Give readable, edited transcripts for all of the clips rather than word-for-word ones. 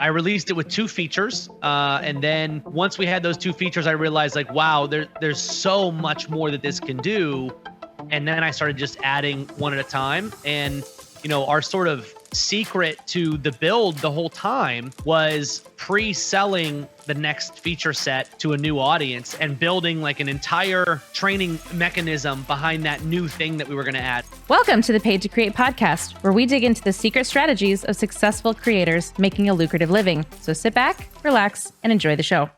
I released it with 2 features. And then once we had those 2 features, I realized like, wow, there's so much more that this can do. And then I started just adding one at a time. And, our sort of secret to the build the whole time was pre-selling the next feature set to a new audience and building like an entire training mechanism behind that new thing that we were going to add. Welcome to the Paid to Create podcast, where we dig into the secret strategies of successful creators making a lucrative living. So sit back, relax, and enjoy the show.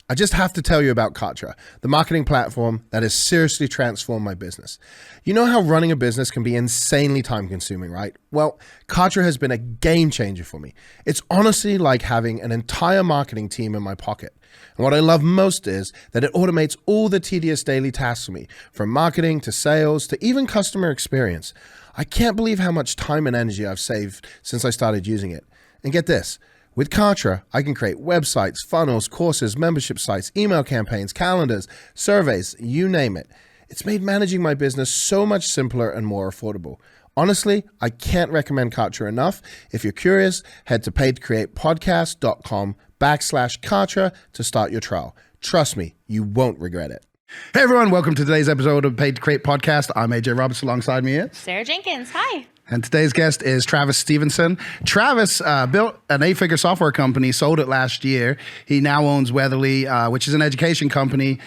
I just have to tell you about Kartra, the marketing platform that has seriously transformed my business. You know how running a business can be insanely time consuming, right? Well, Kartra has been a game changer for me. It's honestly like having an entire marketing team in my pocket. And what I love most is that it automates all the tedious daily tasks for me, from marketing to sales to even customer experience. I can't believe how much time and energy I've saved since I started using it. And get this. With Kartra, I can create websites, funnels, courses, membership sites, email campaigns, calendars, surveys, you name it. It's made managing my business so much simpler and more affordable. Honestly, I can't recommend Kartra enough. If you're curious, head to paidtocreatepodcast.com/Kartra to start your trial. Trust me, you won't regret it. Hey everyone, welcome to today's episode of Paid to Create Podcast. I'm AJ Roberts, alongside me is Sarah Jenkins. Hi. And today's guest is Travis Stephenson. Travis built an 8-figure software company, sold it last year. He now owns Weatherly, which is an education company,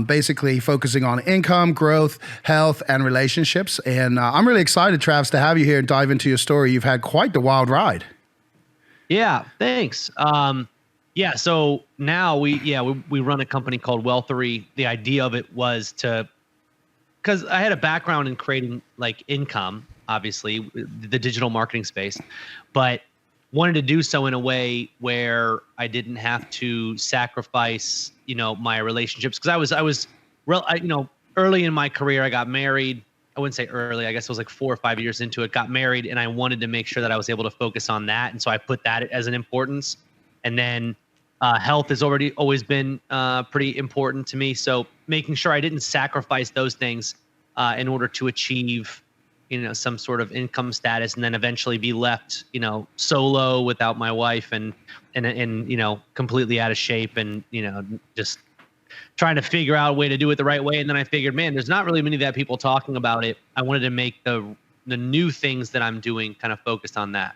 basically focusing on income, growth, health, and relationships. And I'm really excited, Travis, to have you here and dive into your story. You've had quite the wild ride. Yeah, thanks. So now we run a company called Wealthery. The idea of it was because I had a background in creating like income, obviously the digital marketing space, but wanted to do so in a way where I didn't have to sacrifice, my relationships. Cause I was early in my career, I got married. I wouldn't say early, I guess it was like 4 or 5 years into it, got married, and I wanted to make sure that I was able to focus on that. And so I put that as an importance. And then health has always been pretty important to me. So making sure I didn't sacrifice those things in order to achieve some sort of income status, and then eventually be left, solo without my wife and completely out of shape, and, just trying to figure out a way to do it the right way. And then I figured, man, there's not really many of that people talking about it. I wanted to make the new things that I'm doing kind of focused on that.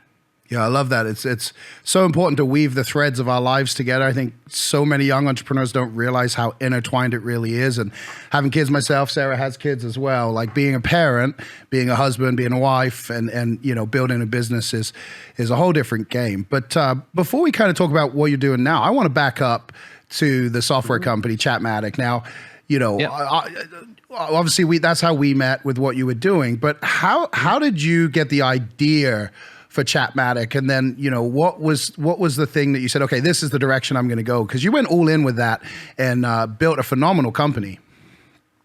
Yeah, I love that. It's so important to weave the threads of our lives together. I think so many young entrepreneurs don't realize how intertwined it really is. And having kids myself, Sarah has kids as well. Like being a parent, being a husband, being a wife, and building a business is a whole different game. But before we kind of talk about what you're doing now, I want to back up to the software company, Chatmatic. Now, obviously that's how we met with what you were doing. But how did you get the idea for Chatmatic? And then, what was the thing that you said, okay, this is the direction I'm going to go? Because you went all in with that and built a phenomenal company.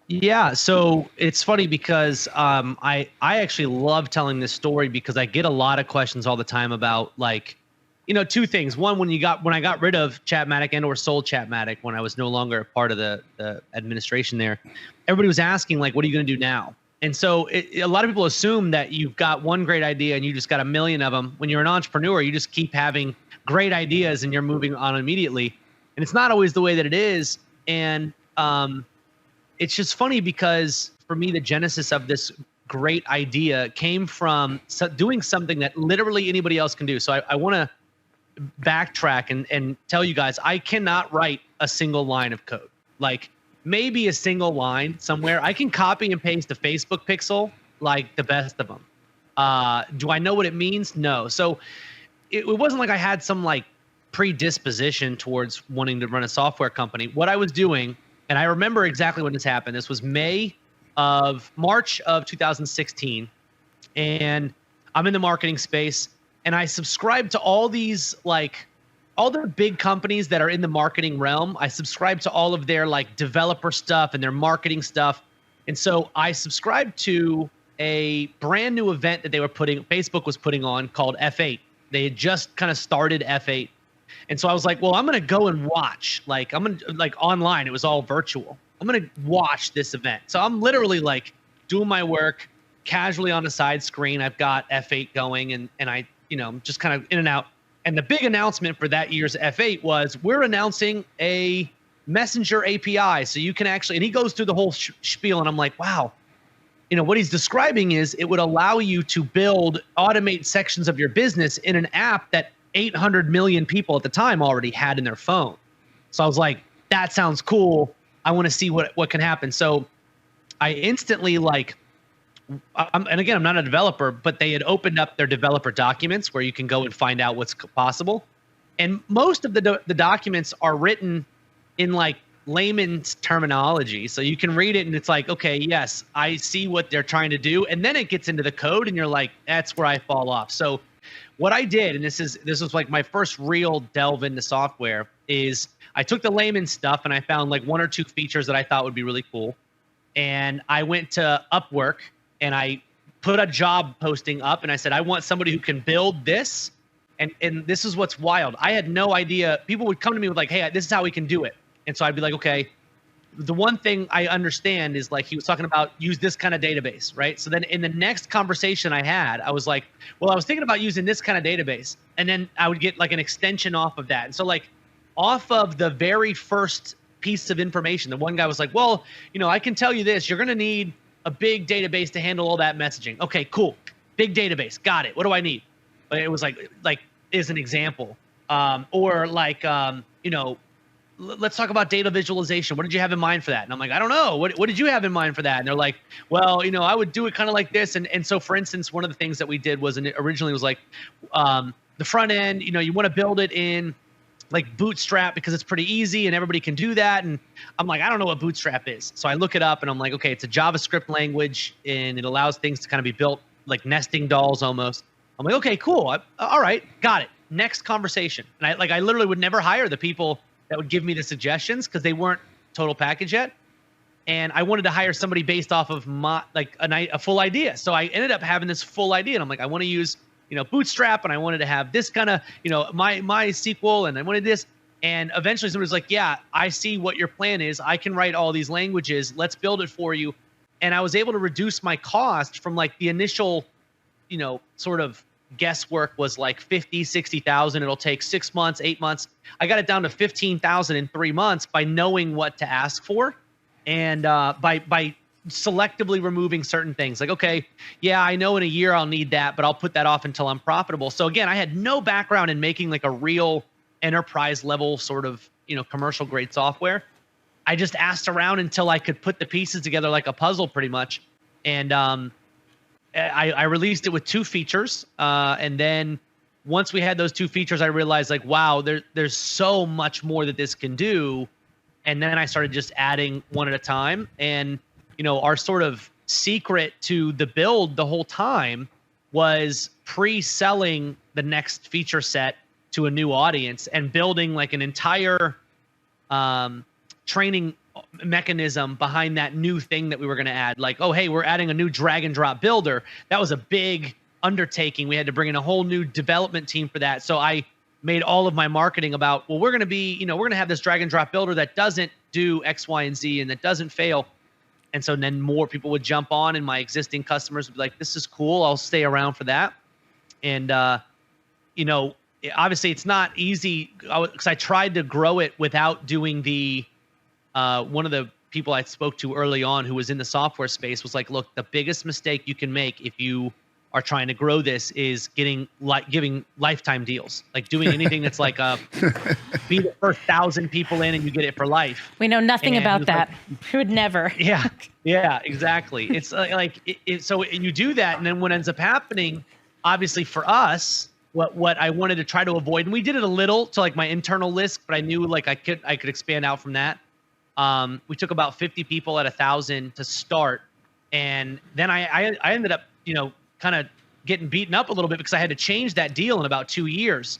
Yeah. So it's funny because I actually love telling this story because I get a lot of questions all the time about like, 2 things. One, when I got rid of Chatmatic and or sold Chatmatic, when I was no longer a part of the administration there, everybody was asking like, what are you going to do now? And so a lot of people assume that you've got one great idea and you just got a million of them. When you're an entrepreneur, you just keep having great ideas and you're moving on immediately. And it's not always the way that it is. And it's just funny because for me, the genesis of this great idea came from doing something that literally anybody else can do. So I want to backtrack and tell you guys, I cannot write a single line of code. Like, maybe a single line somewhere. I can copy and paste a Facebook pixel like the best of them. Do I know what it means? No. So it wasn't like I had some like predisposition towards wanting to run a software company. What I was doing, and I remember exactly when this happened. This was March of 2016. And I'm in the marketing space and I subscribed to all these all the big companies that are in the marketing realm. I subscribe to all of their like developer stuff and their marketing stuff. And so I subscribed to a brand new event that Facebook was putting on called F8. They had just kind of started F8. And so I was like, well, I'm going to go and watch, online. It was all virtual. I'm going to watch this event. So I'm literally like doing my work casually on a side screen. I've got F8 going and I, just kind of in and out. And the big announcement for that year's F8 was we're announcing a messenger API. So you can actually, and he goes through the whole spiel, and I'm like, wow, what he's describing is it would allow you to automate sections of your business in an app that 800 million people at the time already had in their phone. So I was like, that sounds cool. I want to see what can happen. So I instantly and again, I'm not a developer, but they had opened up their developer documents where you can go and find out what's possible. And most of the documents are written in layman's terminology. So you can read it and it's like, okay, yes, I see what they're trying to do. And then it gets into the code and you're like, that's where I fall off. So what I did, and this was my first real delve into software, is I took the layman stuff and I found one or two features that I thought would be really cool. And I went to Upwork and I put a job posting up and I said, I want somebody who can build this. And this is what's wild. I had no idea. People would come to me with hey, this is how we can do it. And so I'd be like, okay, the one thing I understand is he was talking about use this kind of database, right? So then in the next conversation I had, I was like, well, I was thinking about using this kind of database. And then I would get an extension off of that. And so off of the very first piece of information, the one guy was like, well, I can tell you this, you're going to need a big database to handle all that messaging. Okay, cool. Big database. Got it. What do I need? It was is an example. Let's talk about data visualization. What did you have in mind for that? And I'm like, I don't know. What did you have in mind for that? And they're like, well, I would do it kind of like this. And so for instance, one of the things that we did was, and it originally was the front end, you want to build it in Bootstrap because it's pretty easy and everybody can do that. And I'm like, I don't know what Bootstrap is. So I look it up and I'm like, okay, it's a JavaScript language and it allows things to kind of be built like nesting dolls almost. I'm like, okay, cool. All right, got it. Next conversation. And I literally would never hire the people that would give me the suggestions because they weren't total package yet. And I wanted to hire somebody based off of a full idea. So I ended up having this full idea. And I'm like, I want to use Bootstrap, and I wanted to have this kind of, my SQL, and I wanted this. And eventually somebody was like, yeah, I see what your plan is. I can write all these languages. Let's build it for you. And I was able to reduce my cost from the initial, sort of guesswork was 50, 60,000. It'll take 6 months, 8 months. I got it down to 15,000 in 3 months by knowing what to ask for. And by selectively removing certain things okay, yeah, I know in a year I'll need that, but I'll put that off until I'm profitable. So again, I had no background in making a real enterprise level sort of, commercial grade software. I just asked around until I could put the pieces together like a puzzle pretty much. And I released it with 2 features. And then once we had those 2 features, I realized wow, there's so much more that this can do. And then I started just adding one at a time. And our sort of secret to the build the whole time was pre-selling the next feature set to a new audience and building an entire training mechanism behind that new thing that we were going to add. Oh, hey, we're adding a new drag and drop builder. That was a big undertaking. We had to bring in a whole new development team for that. So I made all of my marketing about, well, we're going to have this drag and drop builder that doesn't do X, Y, and Z and that doesn't fail. And so then more people would jump on and my existing customers would be like, this is cool. I'll stay around for that. And, obviously it's not easy because I tried to grow it without doing the, one of the people I spoke to early on who was in the software space was like, look, the biggest mistake you can make if you are trying to grow this is giving lifetime deals, doing anything that's be the first 1,000 people in and you get it for life. We know nothing about that. We would never. Yeah, exactly. It's so you do that, and then what ends up happening, obviously for us, what I wanted to try to avoid, and we did it a little to my internal list, but I knew I could expand out from that. We took about 50 people at 1,000 to start, and then I ended up kind of getting beaten up a little bit because I had to change that deal in about 2 years.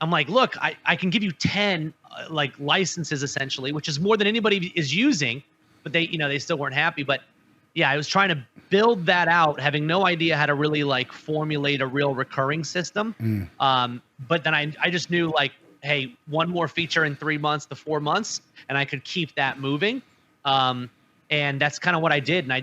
I'm like, look, I can give you 10 licenses essentially, which is more than anybody is using, but they still weren't happy. But yeah, I was trying to build that out, having no idea how to really formulate a real recurring system. But then I just knew hey, one more feature in 3 months to 4 months, and I could keep that moving. And that's kind of what I did. And I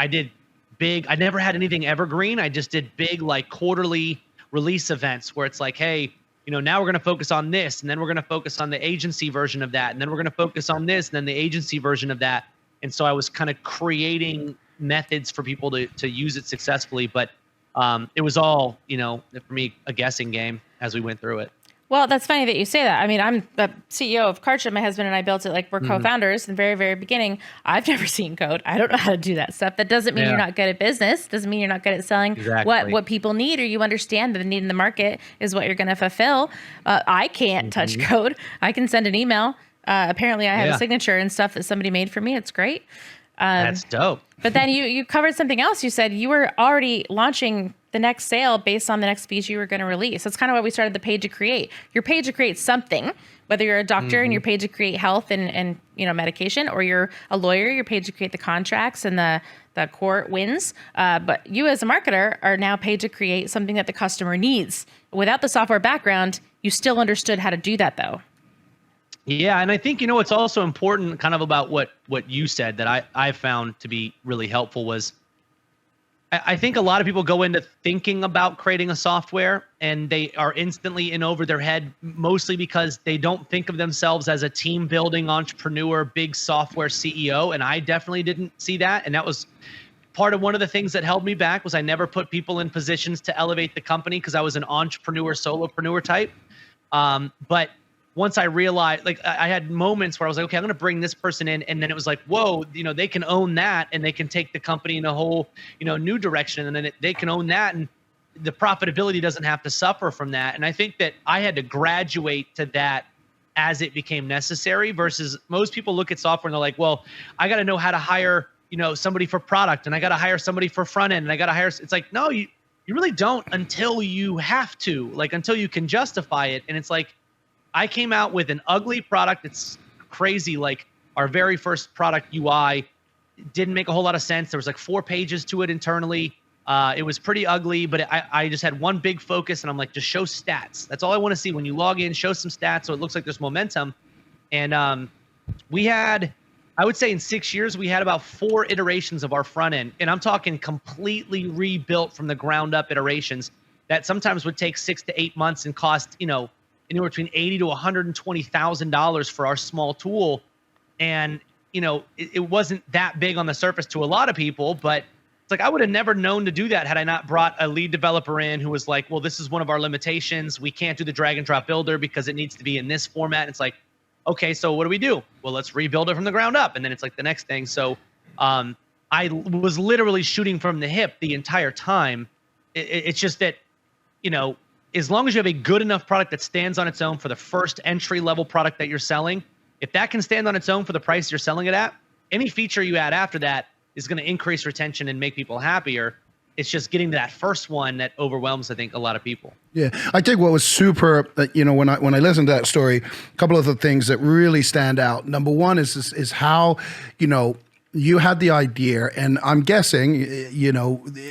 did big, I never had anything evergreen. I just did big quarterly release events where it's hey, now we're going to focus on this, and then we're going to focus on the agency version of that, and then we're going to focus on this, and then the agency version of that. And so I was kind of creating methods for people to use it successfully. But it was all, for me, a guessing game as we went through it. Well, that's funny that you say that. I mean, I'm the CEO of Kartra. My husband and I built it. Like, we're co-founders in the very, very beginning. I've never seen code. I don't know how to do that stuff. That doesn't mean you're not good at business. Doesn't mean you're not good at selling what people need, or you understand that the need in the market is what you're going to fulfill. I can't touch code. I can send an email. Apparently, I have a signature and stuff that somebody made for me. It's great. That's dope. But then you covered something else. You said you were already launching the next sale based on the next feature you were going to release. That's kind of why we started the Page to Create. Your page to create something, whether you're a doctor and your page to create health and medication, or you're a lawyer, your page to create the contracts and the court wins. But you as a marketer are now paid to create something that the customer needs. Without the software background, you still understood how to do that, though. Yeah, and I think, what's also important kind of about what you said that I found to be really helpful was, I think a lot of people go into thinking about creating a software and they are instantly in over their head, mostly because they don't think of themselves as a team building entrepreneur, big software CEO. And I definitely didn't see that. And that was part of one of the things that held me back, was I never put people in positions to elevate the company because I was an entrepreneur, solopreneur type. But once I realized, like, I had moments where I was like, okay, I'm going to bring this person in. And then it was like, whoa, they can own that and they can take the company in a whole, new direction. And then they can own that, and the profitability doesn't have to suffer from that. And I think that I had to graduate to that as it became necessary, versus most people look at software and they're like, well, I got to know how to hire, somebody for product, and I got to hire somebody for front end, and I got to hire, it's like, no, you really don't until you have to, like, until you can justify it. And it's like, I came out with an ugly product. It's crazy. Like, our very first product UI didn't make a whole lot of sense. There was like 4 pages to it internally. It was pretty ugly, but I just had one big focus, and I'm like, just show stats. That's all I want to see when you log in. Show some stats so it looks like there's momentum. And we had, I would say in 6 years, we had about 4 iterations of our front end. And I'm talking completely rebuilt from the ground up iterations that sometimes would take 6 to 8 months and cost, anywhere between $80,000 to $120,000 for our small tool. And, it wasn't that big on the surface to a lot of people, but it's like, I would have never known to do that had I not brought a lead developer in who was like, well, this is one of our limitations. We can't do the drag and drop builder because it needs to be in this format. And it's like, okay, so what do we do? Well, let's rebuild it from the ground up. And then it's like the next thing. So I was literally shooting from the hip the entire time. It's just that, as long as you have a good enough product that stands on its own for the first entry level product that you're selling, if that can stand on its own for the price you're selling it at, any feature you add after that is going to increase retention and make people happier. It's just getting to that first one that overwhelms, I think, a lot of people. Yeah, I think what was super, when I listened to that story, a couple of the things that really stand out. Number one is how, you had the idea, and I'm guessing,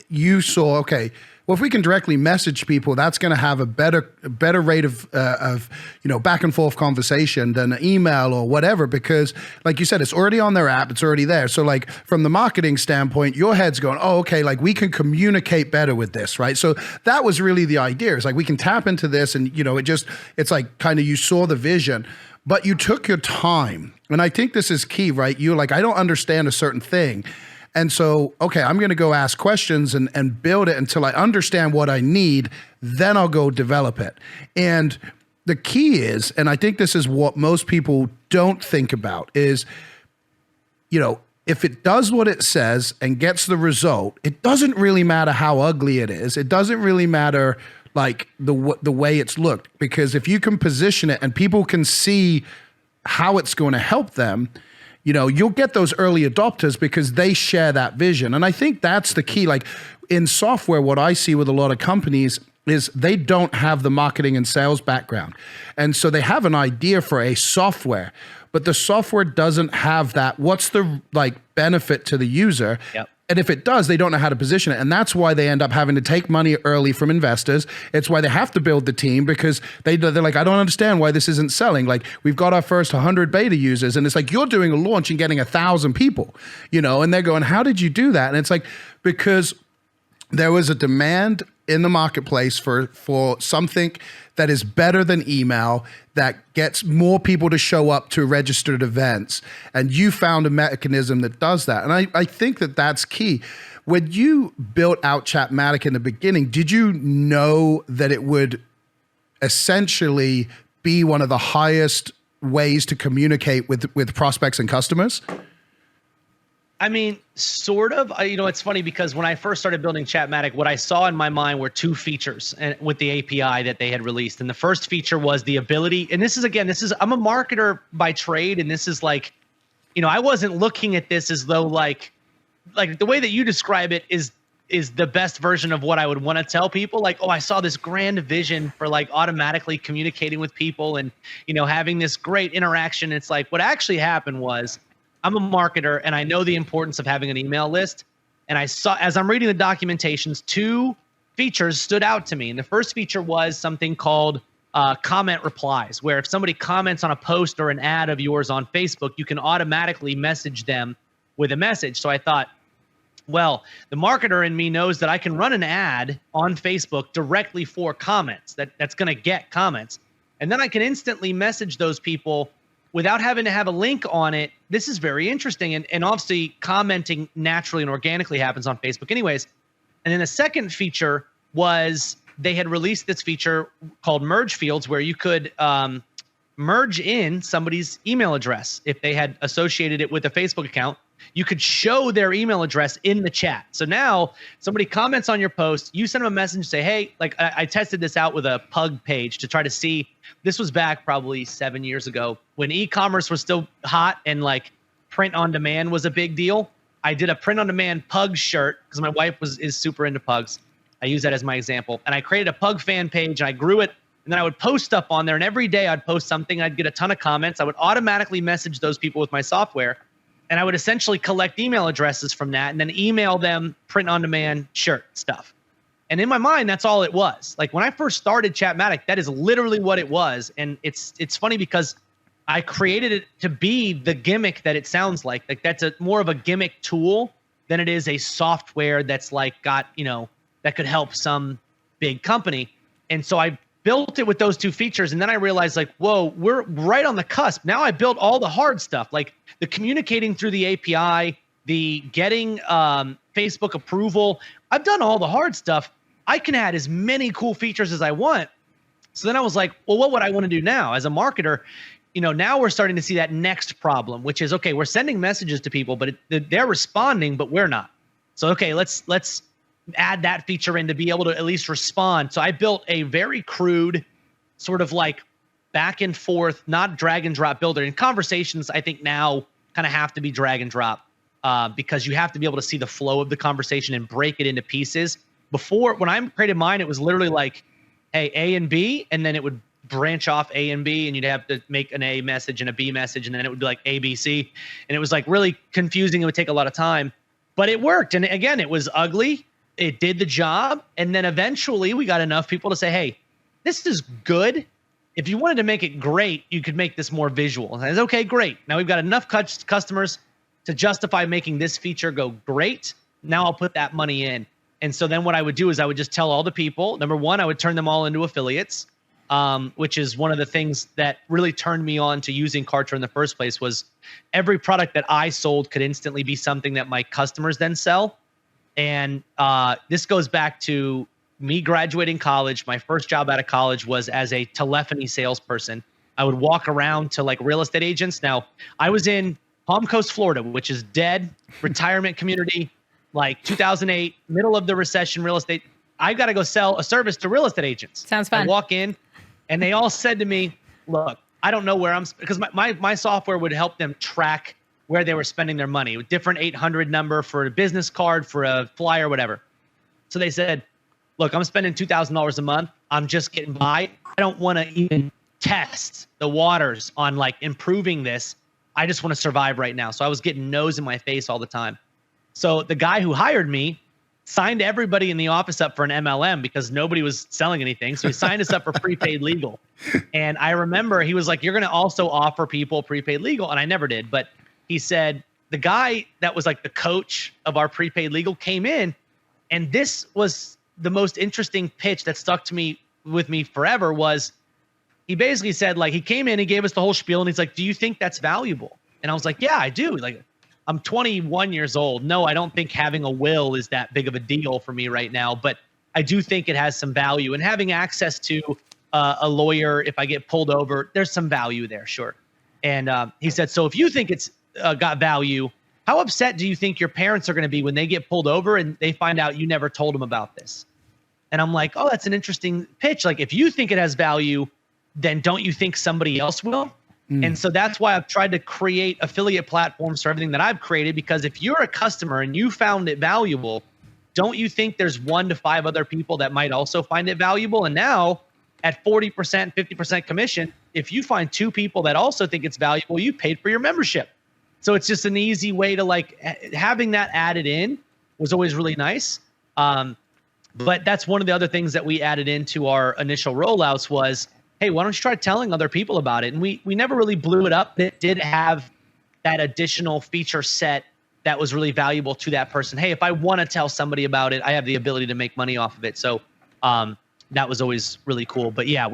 you saw, okay, well, if we can directly message people, that's going to have a better rate of back and forth conversation than an email or whatever, because like you said, it's already on their app, it's already there. So like from the marketing standpoint, your head's going, oh, okay, like we can communicate better with this, right? So that was really the idea. It's like we can tap into this, and it's like kind of you saw the vision, but you took your time. And I think this is key, right? You're like, I don't understand a certain thing. And so, okay, I'm going to go ask questions and build it until I understand what I need. Then I'll go develop it. And the key is, and I think this is what most people don't think about, is, if it does what it says and gets the result, it doesn't really matter how ugly it is. It doesn't really matter like the way it's looked, because if you can position it and people can see how it's going to help them, you'll get those early adopters because they share that vision. And I think that's the key. Like in software, what I see with a lot of companies is they don't have the marketing and sales background. And so they have an idea for a software, but the software doesn't have that. What's the benefit to the user? Yep. And if it does, they don't know how to position it. And that's why they end up having to take money early from investors. It's why they have to build the team, because they're like, I don't understand why this isn't selling. Like, we've got our first 100 beta users, and it's like, you're doing a launch and getting 1,000 people, and they're going, how did you do that? And it's like, because there was a demand in the marketplace for something that is better than email, that gets more people to show up to registered events. And you found a mechanism that does that. And I think that that's key. When you built out Chatmatic in the beginning, did you know that it would essentially be one of the highest ways to communicate with prospects and customers? I mean, sort of. It's funny because when I first started building Chatmatic, what I saw in my mind were two features with the API that they had released. And the first feature was the ability, and I'm a marketer by trade, and this is like, I wasn't looking at this as though like the way that you describe it is the best version of what I would want to tell people. Like, oh, I saw this grand vision for like automatically communicating with people and, having this great interaction. It's like, what actually happened was, I'm a marketer and I know the importance of having an email list. And I saw, as I'm reading the documentations, two features stood out to me. And the first feature was something called comment replies, where if somebody comments on a post or an ad of yours on Facebook, you can automatically message them with a message. So I thought, well, the marketer in me knows that I can run an ad on Facebook directly for comments that's going to get comments. And then I can instantly message those people without having to have a link on it. This is very interesting. And obviously commenting naturally and organically happens on Facebook anyways. And then the second feature was they had released this feature called merge fields, where you could merge in somebody's email address. If they had associated it with a Facebook account, you could show their email address in the chat. So now somebody comments on your post, you send them a message, say, hey, like I tested this out with a Pug page to try to see. This was back probably 7 years ago when e-commerce was still hot and like print on demand was a big deal. I did a print on demand Pug shirt because my wife is super into Pugs. I use that as my example. And I created a Pug fan page and I grew it. And then I would post stuff on there. And every day I'd post something. I'd get a ton of comments. I would automatically message those people with my software. And I would essentially collect email addresses from that and then email them print on demand shirt stuff. And in my mind, that's all it was. Like when I first started Chatmatic, that is literally what it was. And it's funny because I created it to be the gimmick that it sounds like. Like that's more of a gimmick tool than it is a software that's like got, that could help some big company. And so I built it with those two features. And then I realized like, whoa, we're right on the cusp. Now I built all the hard stuff, like the communicating through the API, the getting Facebook approval. I've done all the hard stuff. I can add as many cool features as I want. So then I was like, well, what would I want to do now as a marketer? Now we're starting to see that next problem, which is, okay, we're sending messages to people, but they're responding, but we're not. So, okay, let's add that feature in to be able to at least respond. So I built a very crude sort of like back and forth, not drag and drop builder. And conversations, I think now kind of have to be drag and drop because you have to be able to see the flow of the conversation and break it into pieces. Before, when I created mine, it was literally like, hey, A and B, and then it would branch off A and B, and you'd have to make an A message and a B message, and then it would be like A, B, C. And it was like really confusing. It would take a lot of time, but it worked. And again, it was ugly. It did the job. And then eventually we got enough people to say, hey, this is good. If you wanted to make it great, you could make this more visual. And I said, okay, great. Now we've got enough customers to justify making this feature go great. Now I'll put that money in. And so then what I would do is I would just tell all the people, number one, I would turn them all into affiliates, which is one of the things that really turned me on to using Kartra in the first place. Was every product that I sold could instantly be something that my customers then sell. And this goes back to me graduating college. My first job out of college was as a telephony salesperson. I would walk around to like real estate agents. Now, I was in Palm Coast, Florida, which is dead retirement community, like 2008, middle of the recession, real estate. I got to go sell a service to real estate agents. Sounds fun. I walk in and they all said to me, look, I don't know where I'm, because my software would help them track where they were spending their money, with different 800 number for a business card, for a flyer, whatever. So they said, look, I'm spending $2,000 a month. I'm just getting by. I don't want to even test the waters on like improving this. I just want to survive right now. So I was getting no's in my face all the time. So the guy who hired me signed everybody in the office up for an MLM because nobody was selling anything. So he signed us up for prepaid legal. And I remember he was like, you're going to also offer people prepaid legal. And I never did. But he said, the guy that was like the coach of our prepaid legal came in. And this was the most interesting pitch that stuck to me with me forever was he basically said, like, he came in, he gave us the whole spiel, and he's like, do you think that's valuable? And I was like, yeah, I do. Like, I'm 21 years old. No, I don't think having a will is that big of a deal for me right now, but I do think it has some value. And having access to a lawyer, if I get pulled over, there's some value there, sure. And he said, so if you think it's got value, how upset do you think your parents are going to be when they get pulled over and they find out you never told them about this? And I'm like, oh, that's an interesting pitch. Like, if you think it has value, then don't you think somebody else will? And so that's why I've tried to create affiliate platforms for everything that I've created, because if you're a customer and you found it valuable, don't you think there's 1 to 5 other people that might also find it valuable? And now at 40%, 50% commission, if you find 2 people that also think it's valuable, you paid for your membership. So it's just an easy way to, like, having that added in was always really nice. But that's one of the other things that we added into our initial rollouts was, hey, why don't you try telling other people about it? And we never really blew it up. It did have that additional feature set that was really valuable to that person. Hey, if I want to tell somebody about it, I have the ability to make money off of it. So that was always really cool. But yeah,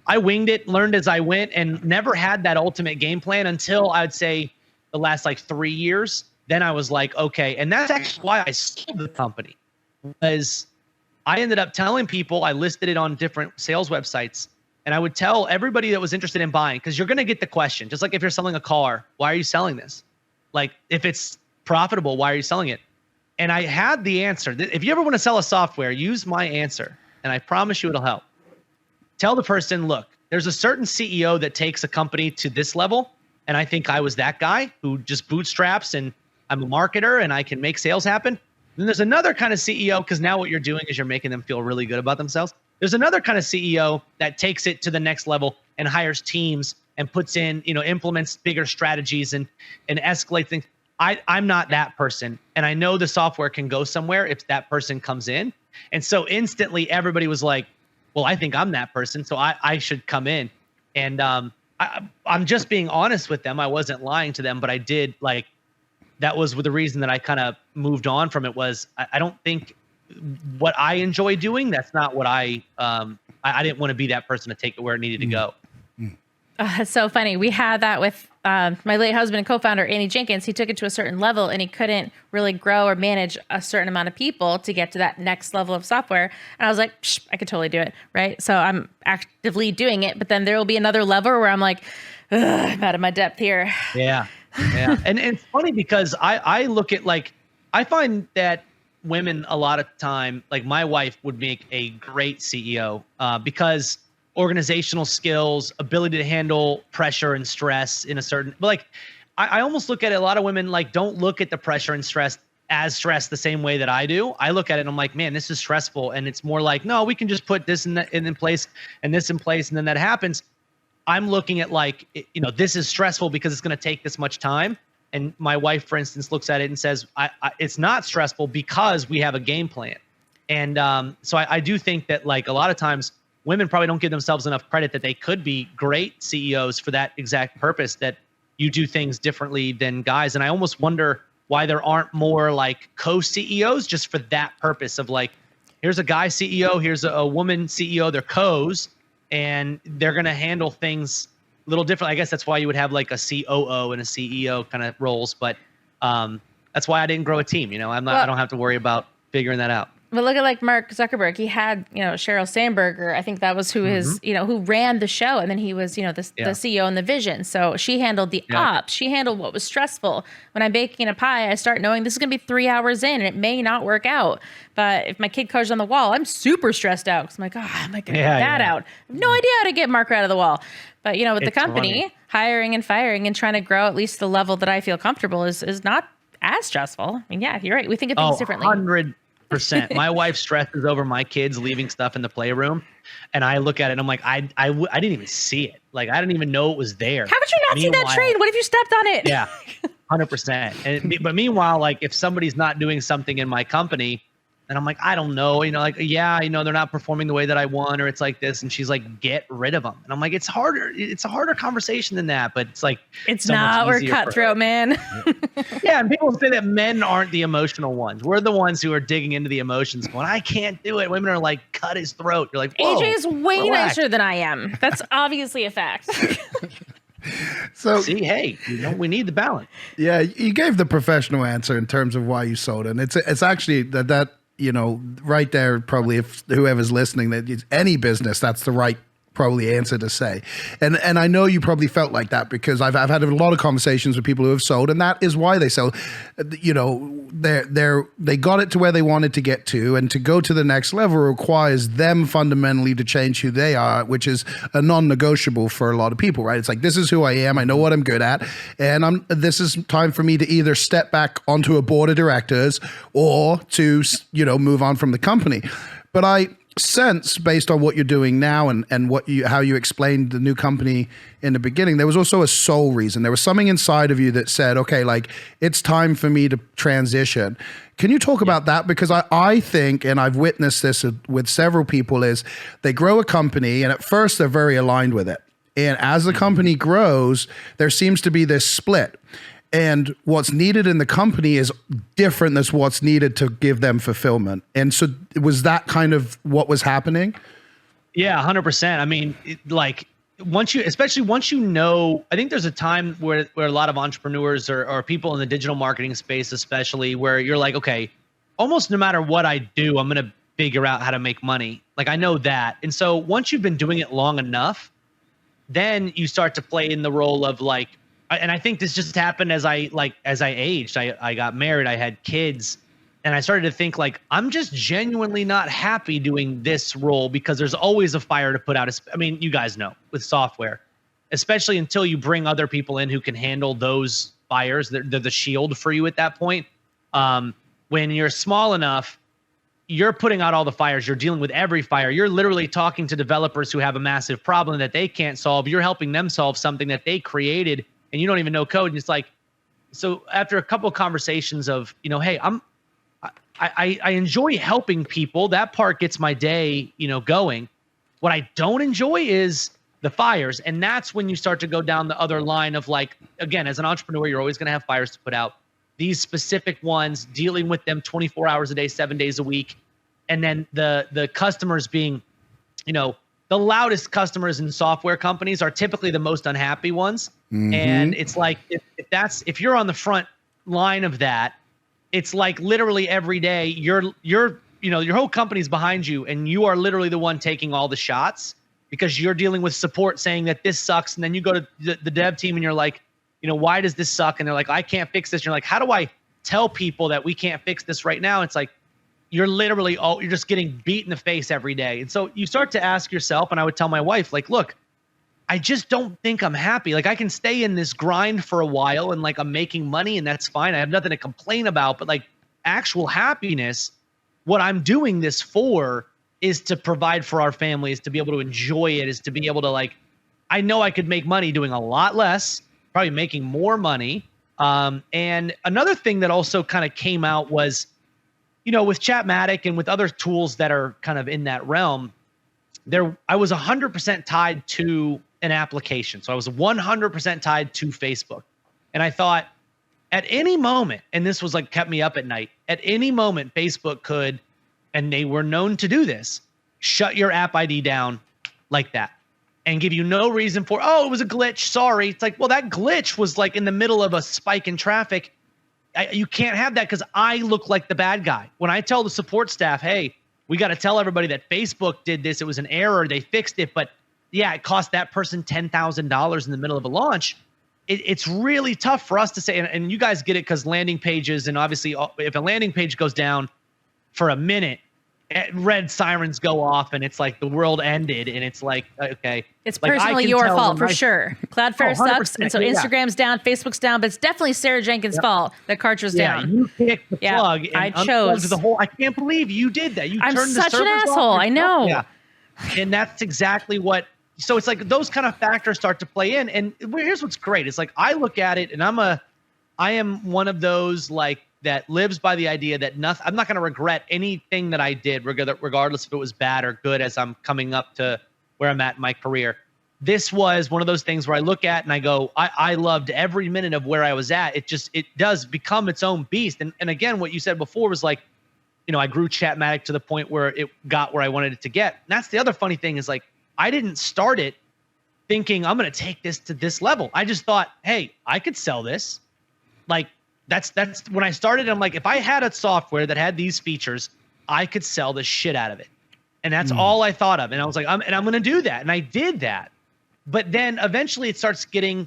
I winged it, learned as I went, and never had that ultimate game plan until I'd say the last like 3 years. Then I was like, okay. And that's actually why I sold the company, was I ended up telling people, I listed it on different sales websites, and I would tell everybody that was interested in buying, because you're going to get the question, just like if you're selling a car, why are you selling this? Like, if it's profitable, why are you selling it? And I had the answer. If you ever want to sell a software, use my answer, and I promise you it'll help. Tell the person, look, there's a certain CEO that takes a company to this level, and I think I was that guy who just bootstraps, and I'm a marketer and I can make sales happen. Then there's another kind of CEO, because now what you're doing is you're making them feel really good about themselves. There's another kind of CEO that takes it to the next level and hires teams and puts in, implements bigger strategies and escalates things. I'm not that person. And I know the software can go somewhere if that person comes in. And so instantly everybody was like, well, I think I'm that person, so I should come in. And I'm just being honest with them. I wasn't lying to them, but I did, like, that was the reason that I kind of moved on from it. Was I don't think what I enjoy doing, that's not what I didn't want to be that person to take it where it needed to go. It's so funny. We had that with my late husband and co-founder, Andy Jenkins. He took it to a certain level and he couldn't really grow or manage a certain amount of people to get to that next level of software. And I was like, I could totally do it. Right. So I'm actively doing it, but then there will be another level where I'm like, I'm out of my depth here. Yeah. Yeah. And it's funny because I look at, like, I find that women a lot of time, like my wife would make a great CEO because organizational skills, ability to handle pressure and stress in a certain, but like, I almost look at it, a lot of women like don't look at the pressure and stress as stress the same way that I do. I look at it and I'm like, man, this is stressful. And it's more like, no, we can just put this in place and this in place. And then that happens. I'm looking at, like, this is stressful because it's going to take this much time. And my wife, for instance, looks at it and says, it's not stressful because we have a game plan. And so I do think that, like, a lot of times women probably don't give themselves enough credit that they could be great CEOs for that exact purpose, that you do things differently than guys. And I almost wonder why there aren't more, like, co-CEOs just for that purpose of, like, here's a guy CEO, here's a woman CEO, they're co's, and they're going to handle things a little different. I guess that's why you would have, like, a COO and a CEO kind of roles. But that's why I didn't grow a team. I don't have to worry about figuring that out. But look at, like, Mark Zuckerberg. He had, Sheryl Sandberg. I think that was who his, who ran the show. And then he was, the CEO and the vision. So she handled the ops. She handled what was stressful. When I'm baking a pie, I start knowing this is going to be 3 hours in and it may not work out. But if my kid colors on the wall, I'm super stressed out because I'm like, how am I going to get that out? I have no idea how to get Mark out of the wall. But, with the company, hiring and firing and trying to grow at least the level that I feel comfortable is not as stressful. I mean, yeah, you're right. We think of things differently. 100%. My wife stresses over my kids leaving stuff in the playroom, and I look at it and I'm like, I didn't even see it. Like, I didn't even know it was there. How would you not see that train? What if you stepped on it? Yeah, 100%. But meanwhile, like, if somebody's not doing something in my company, And I'm like, I don't know, like, yeah, they're not performing the way that I want, or it's like this. And she's like, get rid of them. And I'm like, it's harder. It's a harder conversation than that, but it's like, it's so not, we're cutthroat, man. Yeah. And people say that men aren't the emotional ones. We're the ones who are digging into the emotions going, I can't do it. Women are like, cut his throat. You're like, whoa, AJ is way nicer than I am. That's obviously a fact. So see, hey, we need the balance. Yeah, you gave the professional answer in terms of why you sold it. And it's actually that right there, probably, if whoever's listening, that it's any business, that's the right probably answer to say. And I know you probably felt like that, because I've had a lot of conversations with people who have sold, and that is why they sell. They got it to where they wanted to get to, and to go to the next level requires them fundamentally to change who they are, which is a non-negotiable for a lot of people, right? It's like, this is who I am. I know what I'm good at, and this is time for me to either step back onto a board of directors or to move on from the company. But I sense, based on what you're doing now and how you explained the new company in the beginning, there was also a soul reason. There was something inside of you that said, okay, like, it's time for me to transition. Can you talk about that? Because I think, and I've witnessed this with several people, is they grow a company and at first they're very aligned with it. And as the company grows, there seems to be this split. And what's needed in the company is different than what's needed to give them fulfillment. And so was that kind of what was happening? Yeah, 100%. I mean, especially once I think there's a time where a lot of entrepreneurs or people in the digital marketing space, especially, where you're like, okay, almost no matter what I do, I'm going to figure out how to make money. Like, I know that. And so once you've been doing it long enough, then you start to play in the role of like, and I think this just happened as I aged. I got married, I had kids, and I started to think like, I'm just genuinely not happy doing this role, because there's always a fire to put out. I mean, you guys know with software, especially until you bring other people in who can handle those fires. They're the shield for you at that point. When you're small enough, you're putting out all the fires. You're dealing with every fire. You're literally talking to developers who have a massive problem that they can't solve. You're helping them solve something that they created, and you don't even know code. And it's like, so after a couple of conversations of, hey, I enjoy helping people. That part gets my day, going. What I don't enjoy is the fires. And that's when you start to go down the other line of like, again, as an entrepreneur, you're always going to have fires to put out. These specific ones, dealing with them 24 hours a day, 7 days a week. And then the customers being, the loudest customers in software companies are typically the most unhappy ones. Mm-hmm. And it's like, if you're on the front line of that, it's like literally every day your whole company's behind you, and you are literally the one taking all the shots, because you're dealing with support saying that this sucks. And then you go to the dev team and you're like, why does this suck? And they're like, I can't fix this. And you're like, how do I tell people that we can't fix this right now? It's like, you're literally you're just getting beat in the face every day. And so you start to ask yourself, and I would tell my wife, like, look, I just don't think I'm happy. Like, I can stay in this grind for a while and like I'm making money, and that's fine. I have nothing to complain about, but like actual happiness, what I'm doing this for is to provide for our family, is to be able to enjoy it, is to be able to like, I know I could make money doing a lot less, probably making more money. And another thing that also kind of came out was, with Chatmatic and with other tools that are kind of in that realm, I was 100% tied to an application. So I was 100% tied to Facebook. And I thought at any moment, and this was like kept me up at night, at any moment Facebook could, and they were known to do this, shut your app ID down like that and give you no reason for, it was a glitch, sorry. It's like, well, that glitch was like in the middle of a spike in traffic. You can't have that, because I look like the bad guy. When I tell the support staff, hey, we got to tell everybody that Facebook did this, it was an error, they fixed it, but yeah, it cost that person $10,000 in the middle of a launch. It's really tough for us to say, and you guys get it because landing pages, and obviously if a landing page goes down for a minute, red sirens go off and it's like the world ended, and it's like, okay. It's like, personally your fault for sure. Cloudflare sucks, and so Instagram's down, Facebook's down, but it's definitely Sarah Jenkins' fault that Kartra's down. You picked the plug. I chose. I can't believe you did that. I'm such an asshole. I know. Yeah. And that's exactly what. So it's like those kind of factors start to play in. And here's what's great. It's like I look at it, and I am one of those like that lives by the idea that I'm not going to regret anything that I did, regardless if it was bad or good as I'm coming up to where I'm at in my career. This was one of those things where I look at and I go, I loved every minute of where I was at. It does become its own beast. And again, what you said before was like, I grew Chatmatic to the point where it got where I wanted it to get. And that's the other funny thing is like, I didn't start it thinking I'm going to take this to this level. I just thought, hey, I could sell this. Like that's when I started. I'm like, if I had a software that had these features, I could sell the shit out of it. And that's all I thought of. And I was like, I'm going to do that. And I did that. But then eventually it starts getting,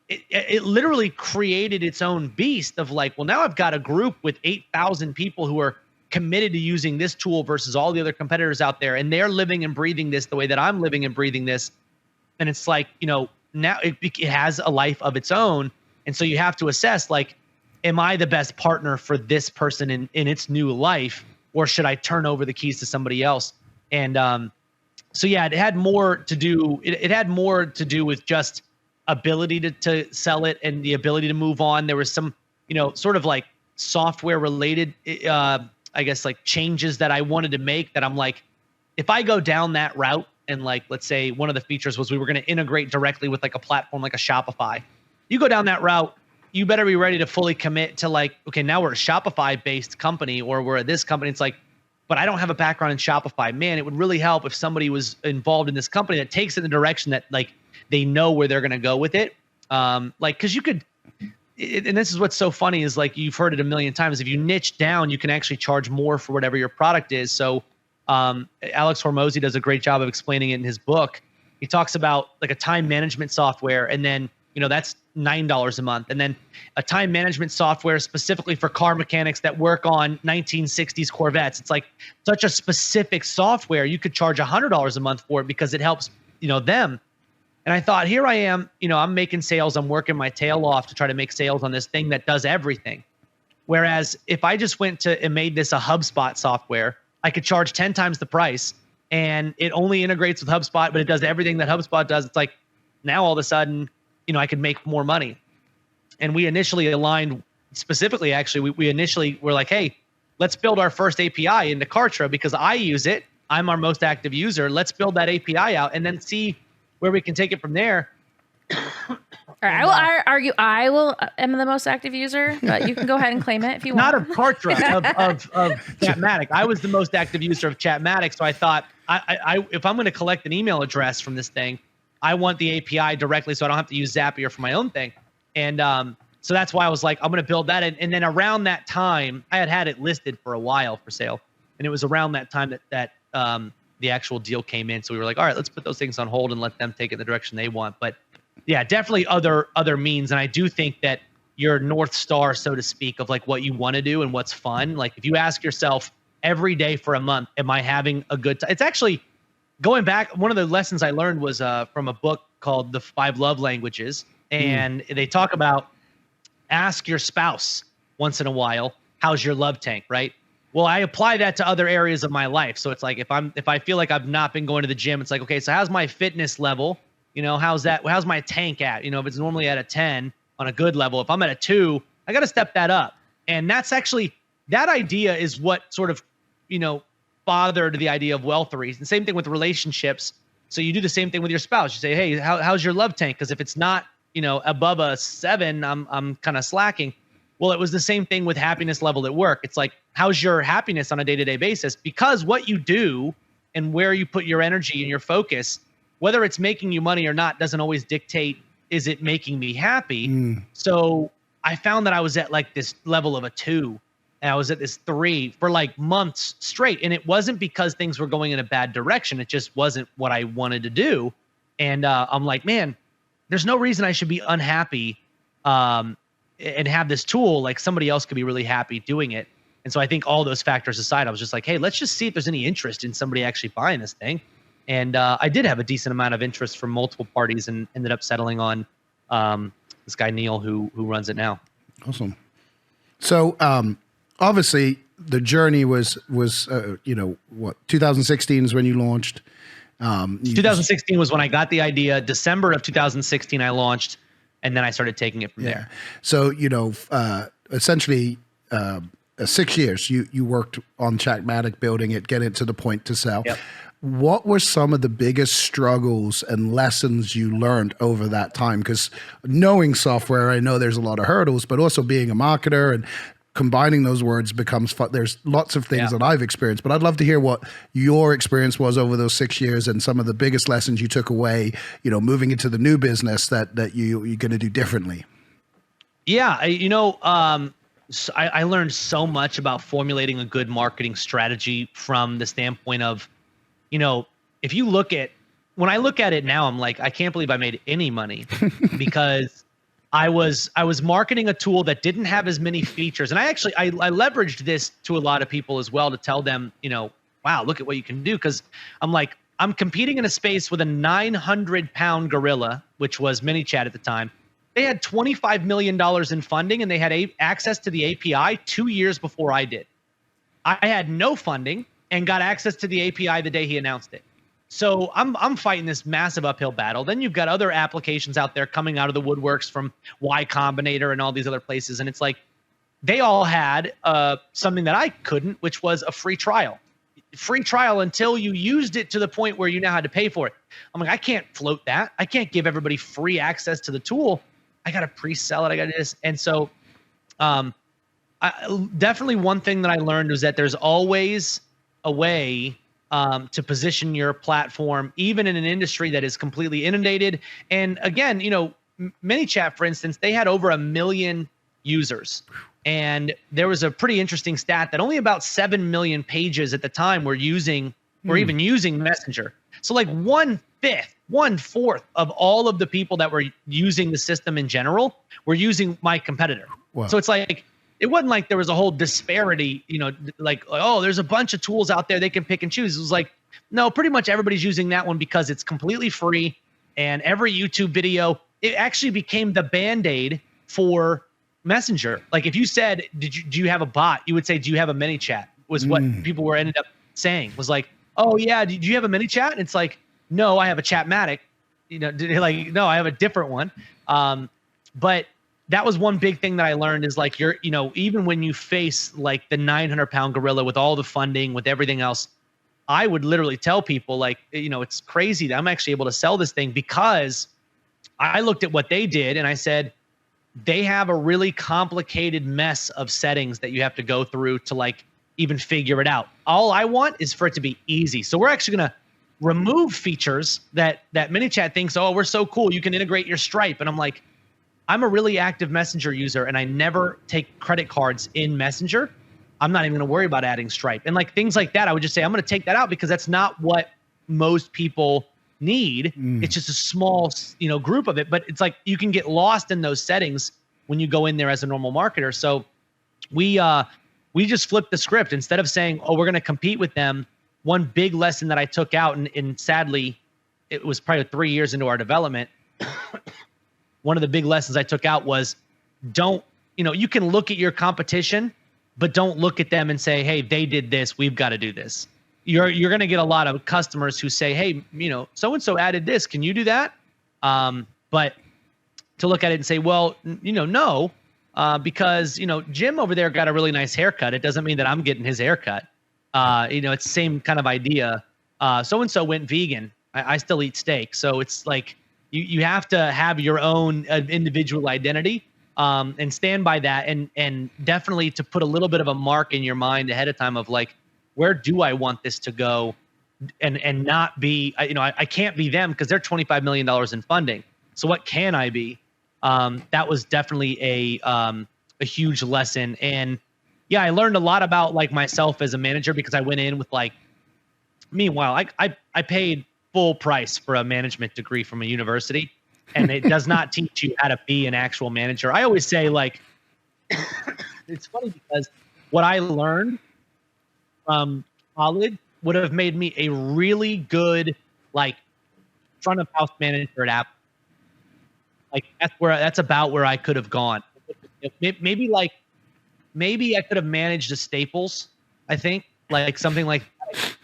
it literally created its own beast of like, well, now I've got a group with 8,000 people who are committed to using this tool versus all the other competitors out there. And they're living and breathing this the way that I'm living and breathing this. And it's like, now it has a life of its own. And so you have to assess, like, am I the best partner for this person in its new life, or should I turn over the keys to somebody else? And so yeah, it had more to do. It had more to do with just ability to sell it and the ability to move on. There was some, sort of like software related, I guess, like changes that I wanted to make that I'm like, if I go down that route and like, let's say one of the features was we were going to integrate directly with like a platform like a Shopify. You go down that route, you better be ready to fully commit to like, okay, now we're a Shopify based company or we're this company. It's like, but I don't have a background in Shopify. Man, it would really help if somebody was involved in this company that takes it in the direction that like they know where they're going to go with it. Like, cause you could, and this is what's so funny is like, you've heard it a million times. If you niche down, you can actually charge more for whatever your product is. So Alex Hormozy does a great job of explaining it in his book. He talks about like a time management software, and then, that's $9 a month. And then a time management software specifically for car mechanics that work on 1960s Corvettes. It's like such a specific software. You could charge $100 a month for it because it helps, them. And I thought, here I am, I'm making sales. I'm working my tail off to try to make sales on this thing that does everything. Whereas if I just went to and made this a HubSpot software, I could charge 10 times the price, and it only integrates with HubSpot, but it does everything that HubSpot does. It's like now all of a sudden, I could make more money. And we initially aligned specifically, actually, we initially were like, hey, let's build our first API into Kartra because I use it. I'm our most active user. Let's build that API out and then see where we can take it from there. All right, I will argue I am the most active user, but you can go ahead and claim it if you want. Not of Kartra, of Chatmatic. I was the most active user of Chatmatic, so I thought, I if I'm going to collect an email address from this thing, I want the API directly so I don't have to use Zapier for my own thing. And so that's why I was like, I'm going to build that in. And then around that time, I had it listed for a while for sale. And it was around that time that the actual deal came in. So we were like, all right, let's put those things on hold and let them take it the direction they want. But yeah, definitely other means. And I do think that your North Star, so to speak, of like what you want to do and what's fun. Like if you ask yourself every day for a month, am I having a good time? It's actually going back. One of the lessons I learned was from a book called The 5 Love Languages. And they talk about ask your spouse once in a while, how's your love tank, right? Well, I apply that to other areas of my life. So it's like, if I feel like I've not been going to the gym, it's like, okay, so how's my fitness level? How's my tank at? If it's normally at a 10 on a good level, if I'm at a 2, I got to step that up. And that's actually, that idea is what sort of, fathered the idea of Wealthery. And same thing with relationships. So you do the same thing with your spouse. You say, hey, how's your love tank? Because if it's not, above a 7, I'm kind of slacking. Well, it was the same thing with happiness level at work. It's like, how's your happiness on a day-to-day basis? Because what you do and where you put your energy and your focus, whether it's making you money or not, doesn't always dictate, is it making me happy? So I found that I was at like this level of a 2 and I was at this 3 for like months straight. And it wasn't because things were going in a bad direction. It just wasn't what I wanted to do. And I'm like, man, there's no reason I should be unhappy and have this tool. Like somebody else could be really happy doing it. And so I think all those factors aside, I was just like, hey, let's just see if there's any interest in somebody actually buying this thing. And I did have a decent amount of interest from multiple parties and ended up settling on this guy, Neil, who runs it now. Awesome. So obviously the journey was 2016 is when you launched. 2016 was when I got the idea. December of 2016, I launched, and then I started taking it from there. So, essentially 6 years you worked on Chatmatic, building it, getting it to the point to sell. Yep. What were some of the biggest struggles and lessons you learned over that time? Because knowing software, I know there's a lot of hurdles, but also being a marketer and combining those words becomes fun. There's lots of things that I've experienced, but I'd love to hear what your experience was over those 6 years and some of the biggest lessons you took away, moving into the new business that you're going to do differently. Yeah. I learned so much about formulating a good marketing strategy from the standpoint of, if you when I look at it now, I'm like, I can't believe I made any money because I was marketing a tool that didn't have as many features. And I leveraged this to a lot of people as well to tell them, wow, look at what you can do. Cause I'm competing in a space with a 900-pound gorilla, which was ManyChat at the time. They had $25 million in funding and they had access to the API 2 years before I did. I had no funding and got access to the API the day he announced it. So I'm fighting this massive uphill battle. Then you've got other applications out there coming out of the woodworks from Y Combinator and all these other places. And it's like, they all had something that I couldn't, which was a free trial until you used it to the point where you now had to pay for it. I'm like, I can't float that. I can't give everybody free access to the tool. I got to pre-sell it. I got to do this. And so definitely one thing that I learned was that there's always a way to position your platform, even in an industry that is completely inundated. And again, ManyChat, for instance, they had over 1 million users. And there was a pretty interesting stat that only about 7 million pages at the time were even using Messenger. So like 1/4 of all of the people that were using the system in general were using my competitor. Wow. So it's like, it wasn't like there was a whole disparity, like, oh, there's a bunch of tools out there they can pick and choose. It was like, no, pretty much everybody's using that one because it's completely free. And every YouTube video, it actually became the Band-Aid for Messenger. Like if you said, do you have a bot? You would say, do you have a ManyChat? Was what people were ended up saying, was like, oh yeah, do you have a ManyChat? And it's like, no, I have a Chatmatic. Like, no, I have a different one. But that was one big thing that I learned is like, even when you face like the 900-pound gorilla with all the funding, with everything else, I would literally tell people like, it's crazy that I'm actually able to sell this thing because I looked at what they did and I said, they have a really complicated mess of settings that you have to go through to like even figure it out. All I want is for it to be easy. So we're actually going to remove features that ManyChat thinks, oh, we're so cool, you can integrate your Stripe. And I'm like, I'm a really active Messenger user and I never take credit cards in Messenger. I'm not even going to worry about adding Stripe. And like things like that, I would just say, I'm going to take that out because that's not what most people need. It's just a small, group of it. But it's like you can get lost in those settings when you go in there as a normal marketer. So we just flipped the script. Instead of saying, oh, we're going to compete with them, one big lesson that I took out, and sadly, it was probably 3 years into our development. One of the big lessons I took out was you can look at your competition, but don't look at them and say, hey, they did this, we've got to do this. You're going to get a lot of customers who say, hey, so-and-so added this, can you do that? But to look at it and say, well, no, because, Jim over there got a really nice haircut. It doesn't mean that I'm getting his haircut. It's the same kind of idea. So-and-so went vegan. I still eat steak. So it's like, you have to have your own individual identity and stand by that. And definitely to put a little bit of a mark in your mind ahead of time of like, where do I want this to go? And not be, I can't be them because they're $25 million in funding. So what can I be? That was definitely a huge lesson. And yeah, I learned a lot about like myself as a manager because I went in with like, meanwhile, I paid full price for a management degree from a university, and it does not teach you how to be an actual manager. I always say like, it's funny because what I learned from college would have made me a really good like front of house manager at Apple. Like that's about where I could have gone. Maybe I could have managed a Staples. I think like something like that.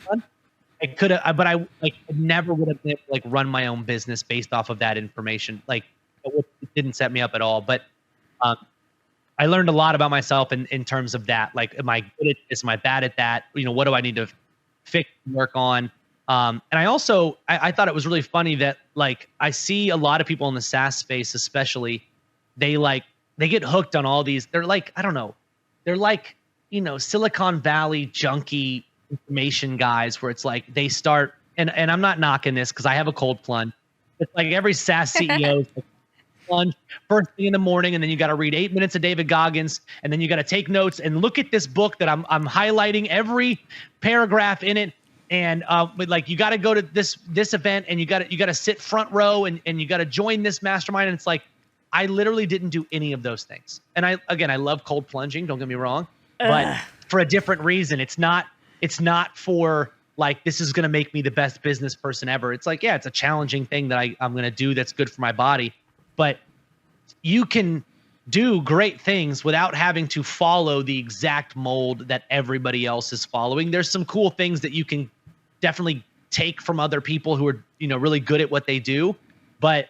I could have, but I never would have been able to like run my own business based off of that information. Like it didn't set me up at all. But I I learned a lot about myself in terms of that. Like, am I good at this? Am I bad at that? You know, what do I need to fix, work on? And I also, I thought it was really funny that like, I see a lot of people in the SaaS space, especially, they get hooked on all these. They're like, I don't know. They're like, you know, Silicon Valley junkie information guys where it's like they start, and I'm not knocking this because I have a cold plunge. It's like every SaaS CEO plunge first thing in the morning, and then you got to read 8 minutes of David Goggins, and then you got to take notes and look at this book that I'm highlighting every paragraph in it. And but like you got to go to this event, and you got to sit front row, and you got to join this mastermind. And it's like, I literally didn't do any of those things. And I love cold plunging. Don't get me wrong, but for a different reason. It's not for like, this is going to make me the best business person ever. It's like, yeah, it's a challenging thing that I'm going to do that's good for my body. But you can do great things without having to follow the exact mold that everybody else is following. There's some cool things that you can definitely take from other people who are, you know, really good at what they do. But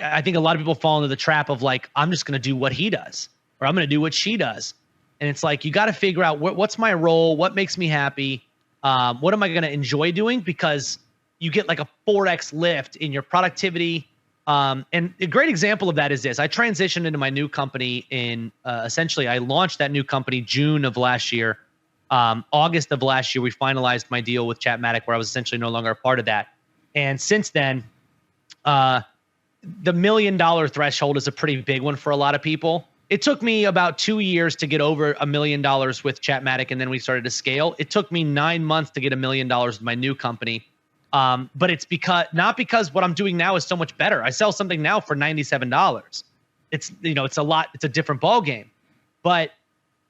I think a lot of people fall into the trap of like, I'm just going to do what he does, or I'm going to do what she does. And it's like, you got to figure out what's my role, what makes me happy, what am I going to enjoy doing? Because you get like a 4x lift in your productivity. And a great example of that is this. I transitioned into my new company in essentially, I launched that new company June of last year. August of last year, we finalized my deal with Chatmatic, where I was essentially no longer a part of that. And since then, the $1 million threshold is a pretty big one for a lot of people. It took me about 2 years to get over $1 million with Chatmatic, and then we started to scale. It took me 9 months to get $1 million with my new company. But it's not because what I'm doing now is so much better. I sell something now for $97. It's, you know, it's a different ball game, but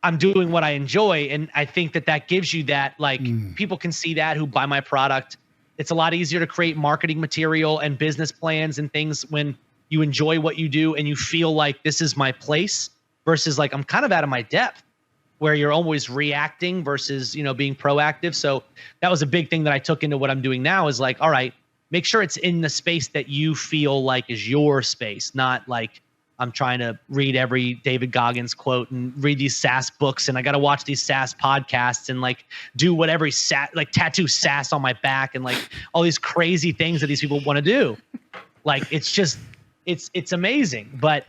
I'm doing what I enjoy. And I think that gives you that, like, people can see that who buy my product. It's a lot easier to create marketing material and business plans and things when you enjoy what you do and you feel like this is my place, versus like, I'm kind of out of my depth, where you're always reacting versus, you know, being proactive. So that was a big thing that I took into what I'm doing now, is like, all right, make sure it's in the space that you feel like is your space, not like I'm trying to read every David Goggins quote and read these SaaS books, and I got to watch these SaaS podcasts and like do what every like tattoo SaaS on my back and like all these crazy things that these people want to do. Like, it's just, it's amazing. But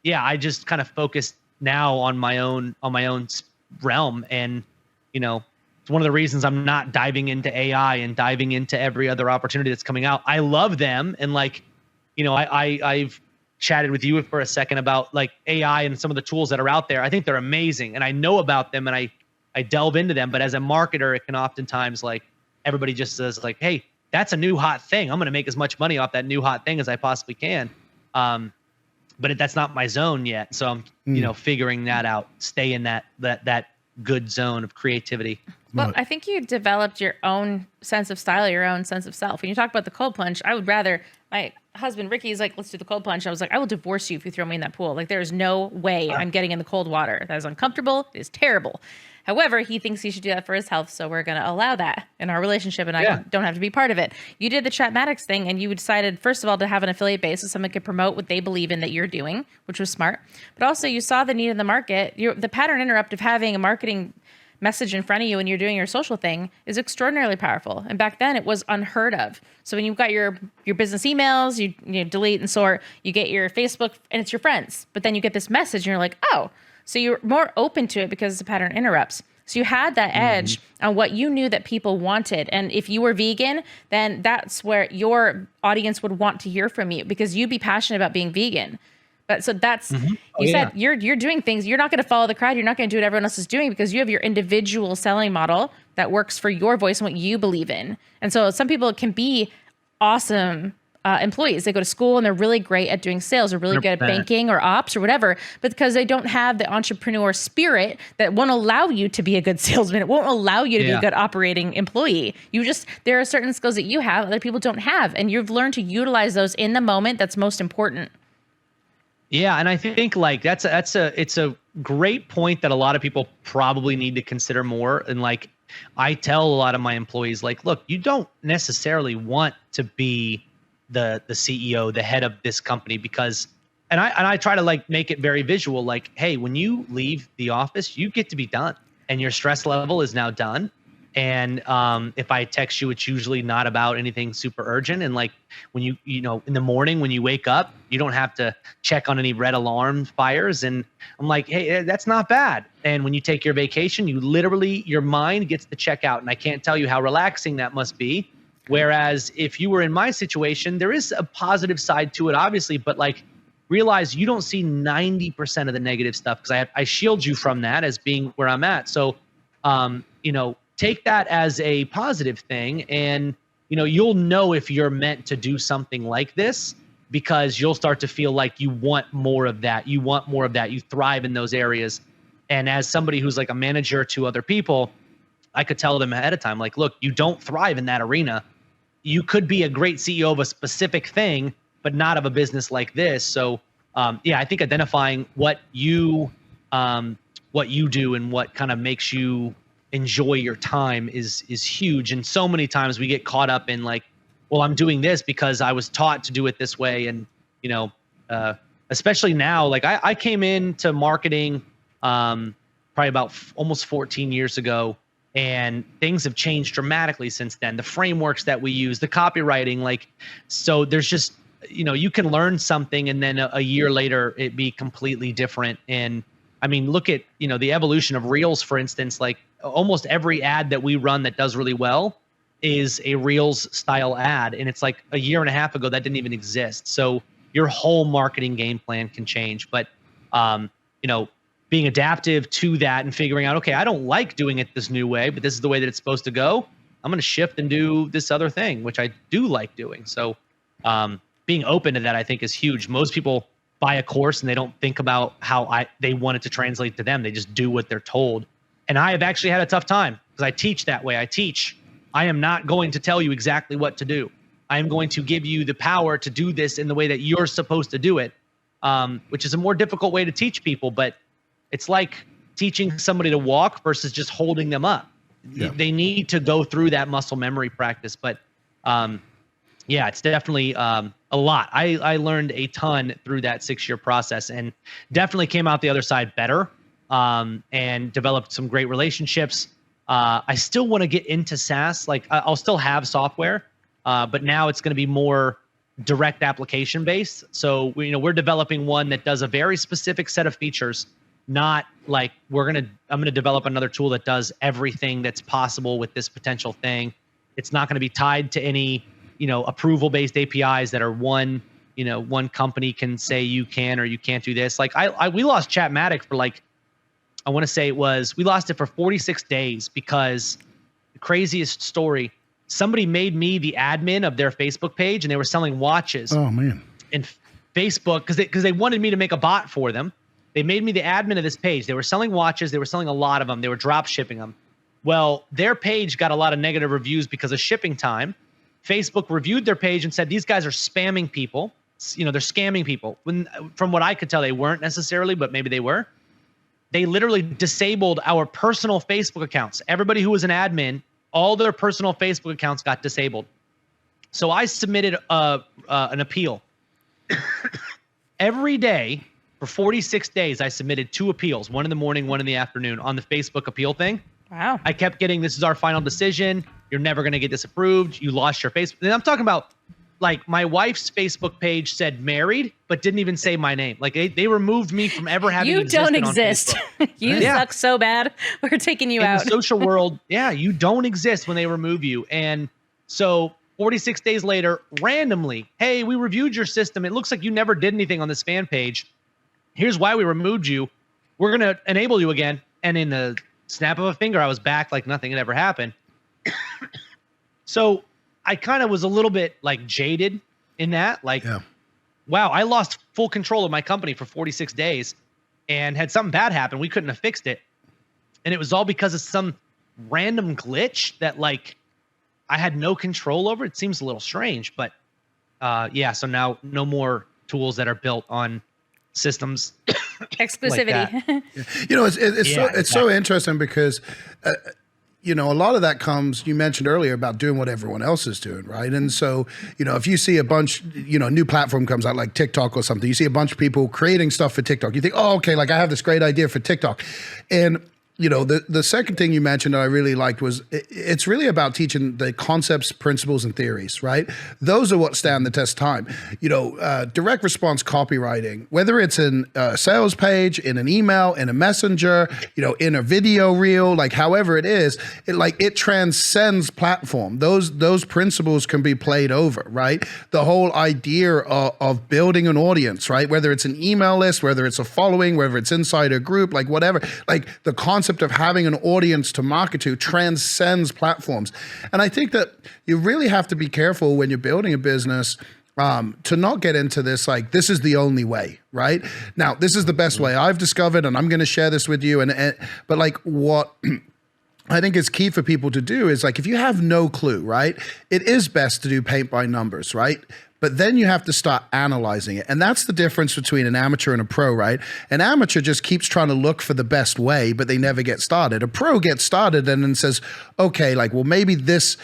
yeah, I just kind of focused now on my own realm. And, you know, it's one of the reasons I'm not diving into AI and diving into every other opportunity that's coming out. I love them. And like, you know, I've chatted with you for a second about like AI and some of the tools that are out there. I think they're amazing, and I know about them, and I delve into them. But as a marketer, it can oftentimes, like, everybody just says like, hey, that's a new hot thing. I'm going to make as much money off that new hot thing as I possibly can. But that's not my zone yet. So I'm, you know, figuring that out, stay in that good zone of creativity. Well, I think you developed your own sense of style, your own sense of self. When you talk about the cold plunge, I would rather, my husband, Ricky's like, let's do the cold plunge. I was like, I will divorce you if you throw me in that pool. Like, there is no way I'm getting in the cold water. That is uncomfortable. It is terrible. However, he thinks he should do that for his health. So we're going to allow that in our relationship, and I don't have to be part of it. You did the Chatmatics thing, and you decided, first of all, to have an affiliate base so someone could promote what they believe in that you're doing, which was smart. But also, you saw the need in the market. The pattern interrupt of having a marketing message in front of you when you're doing your social thing is extraordinarily powerful. And back then it was unheard of. So when you've got your business emails, you delete and sort, you get your Facebook and it's your friends, but then you get this message and you're like, oh, so you're more open to it because the pattern interrupts. So you had that edge on what you knew that people wanted. And if you were vegan, then that's where your audience would want to hear from you, because you'd be passionate about being vegan. But so that's, you said you're doing things, you're not going to follow the crowd. You're not going to do what everyone else is doing, because you have your individual selling model that works for your voice and what you believe in. And so some people can be awesome employees. They go to school and they're really great at doing sales, or really good at banking or ops or whatever, but because they don't have the entrepreneur spirit that won't allow you to be a good salesman. It won't allow you to be a good operating employee. There are certain skills that you have other people don't have, and you've learned to utilize those in the moment. That's most important. Yeah, and I think like it's a great point that a lot of people probably need to consider more. And like, I tell a lot of my employees, like, look, you don't necessarily want to be the CEO, the head of this company, because I try to like make it very visual. Like, hey, when you leave the office, you get to be done, and your stress level is now done. And if I text you, it's usually not about anything super urgent. And like when you know, in the morning when you wake up, you don't have to check on any red alarm fires. And I'm like, hey, that's not bad. And when you take your vacation, you literally, your mind gets to check out. And I can't tell you how relaxing that must be. Whereas if you were in my situation, there is a positive side to it, obviously, but like realize you don't see 90% of the negative stuff, because I shield you from that as being where I'm at. So, you know, take that as a positive thing, and you know, you'll know if you're meant to do something like this, because you'll start to feel like you want more of that. You want more of that. You thrive in those areas. And as somebody who's like a manager to other people, I could tell them ahead of time, like, look, you don't thrive in that arena. You could be a great CEO of a specific thing, but not of a business like this. So yeah, I think identifying what you do and what kind of makes you enjoy your time is huge. And so many times we get caught up in like, well, I'm doing this because I was taught to do it this way. And, you know, especially now, like I came into marketing probably about almost 14 years ago, and things have changed dramatically since then. The frameworks that we use, the copywriting, like, so there's just, you know, you can learn something and then a year later it be completely different. And I mean, look at, you know, the evolution of Reels, for instance. Like almost every ad that we run that does really well is a Reels style ad. And it's like a year and a half ago that didn't even exist. So your whole marketing game plan can change. But, you know, being adaptive to that and figuring out, okay, I don't like doing it this new way, but this is the way that it's supposed to go. I'm going to shift and do this other thing, which I do like doing. So being open to that, I think, is huge. Most people buy a course and they don't think about how they want it to translate to them. They just do what they're told. And I have actually had a tough time because I teach that way. I am not going to tell you exactly what to do. I am going to give you the power to do this in the way that you're supposed to do it, which is a more difficult way to teach people. But it's like teaching somebody to walk versus just holding them up. Yeah. They need to go through that muscle memory practice. But yeah, it's definitely a lot. I learned a ton through that 6-year process, and definitely came out the other side better, and developed some great relationships. I still want to get into SaaS. Like I'll still have software, but now it's going to be more direct application based. So we're developing one that does a very specific set of features. Not like I'm going to develop another tool that does everything that's possible with this potential thing. It's not going to be tied to any, approval based APIs that are one company can say you can or you can't do this. Like we lost Chatmatic for I want to say we lost it for 46 days because the craziest story, somebody made me the admin of their Facebook page and they were selling watches. Oh man. And Facebook, because they wanted me to make a bot for them. They made me the admin of this page. They were selling watches. They were selling a lot of them. They were drop shipping them. Well, their page got a lot of negative reviews because of shipping time. Facebook reviewed their page and said, these guys are spamming people. They're scamming people. From what I could tell, they weren't necessarily, but maybe they were. They literally disabled our personal Facebook accounts. Everybody who was an admin, all their personal Facebook accounts got disabled. So I submitted an appeal. Every day, for 46 days, I submitted 2 appeals, one in the morning, one in the afternoon on the Facebook appeal thing. Wow. I kept getting, this is our final decision. You're never going to get this approved. You lost your Facebook. And I'm talking about, my wife's Facebook page said married, but didn't even say my name. They removed me from ever having existed. You don't exist. You suck so bad. We're taking you out. In the social world, you don't exist when they remove you. And so 46 days later, randomly, hey, we reviewed your system. It looks like you never did anything on this fan page. Here's why we removed you. We're going to enable you again. And in the snap of a finger, I was back like nothing had ever happened. So I kind of was a little bit jaded in that. Wow, I lost full control of my company for 46 days and had something bad happen. We couldn't have fixed it. And it was all because of some random glitch that I had no control over. It seems a little strange, but so now no more tools that are built on systems exclusivity. Like it's so interesting because you know, a lot of that comes, you mentioned earlier about doing what everyone else is doing, right? And so, you know, if you see a bunch, you know, new platform comes out like TikTok or something, you see a bunch of people creating stuff for TikTok. You think, oh, okay, like I have this great idea for TikTok. And you know, the second thing you mentioned that I really liked was it's really about teaching the concepts, principles, and theories, right? Those are what stand the test of time. You know, direct response copywriting, whether it's in a sales page, in an email, in a messenger, you know, in a video reel, like however it is, it transcends platform. Those principles can be played over, right? The whole idea of building an audience, right? Whether it's an email list, whether it's a following, whether it's inside a group, like whatever, like the concept of having an audience to market to transcends platforms. And I think that you really have to be careful when you're building a business to not get into this, like, this is the only way, right? Now, this is the best way I've discovered, and I'm going to share this with you. But like what I think is key for people to do is, like, if you have no clue, right, it is best to do paint by numbers, right? But then you have to start analyzing it. And that's the difference between an amateur and a pro, right? An amateur just keeps trying to look for the best way, but they never get started. A pro gets started and then says, okay, like, well, maybe this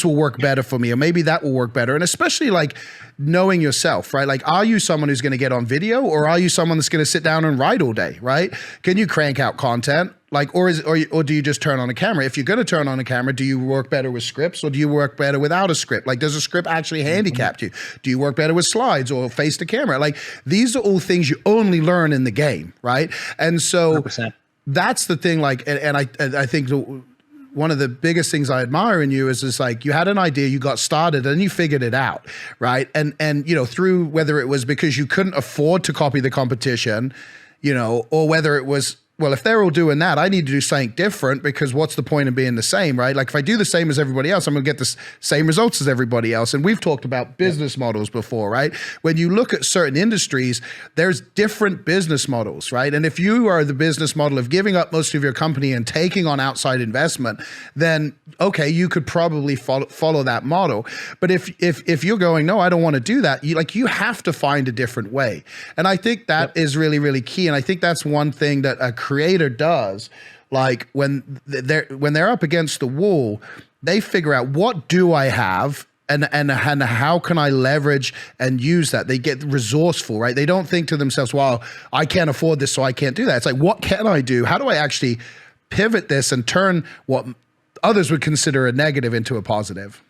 will work better for me, or maybe that will work better. And especially like knowing yourself, right? Like, are you someone who's going to get on video, or are you someone that's going to sit down and write all day, right? Can you crank out content? Like, or do you just turn on a camera? If you're going to turn on a camera, do you work better with scripts, or do you work better without a script? Like, does a script actually handicap you? Do you work better with slides or face to camera? Like, these are all things you only learn in the game, right? And so 100%. That's the thing. Like, and I think one of the biggest things I admire in you is like, you had an idea, you got started, and you figured it out, right? And you know, through whether it was because you couldn't afford to copy the competition, you know, or whether it was, well, if they're all doing that, I need to do something different, because what's the point of being the same, right? Like, if I do the same as everybody else, I'm going to get the same results as everybody else. And we've talked about business models before, right? When you look at certain industries, there's different business models, right? And if you are the business model of giving up most of your company and taking on outside investment, then okay, you could probably follow that model. But if you're going, no, I don't want to do that, you have to find a different way. And I think that is really, really key. And I think that's one thing that a creator does, like when they're up against the wall, they figure out, what do I have, and how can I leverage and use that? They get resourceful, right? They don't think to themselves, well, I can't afford this, so I can't do that. It's like, what can I do? How do I actually pivot this and turn what others would consider a negative into a positive?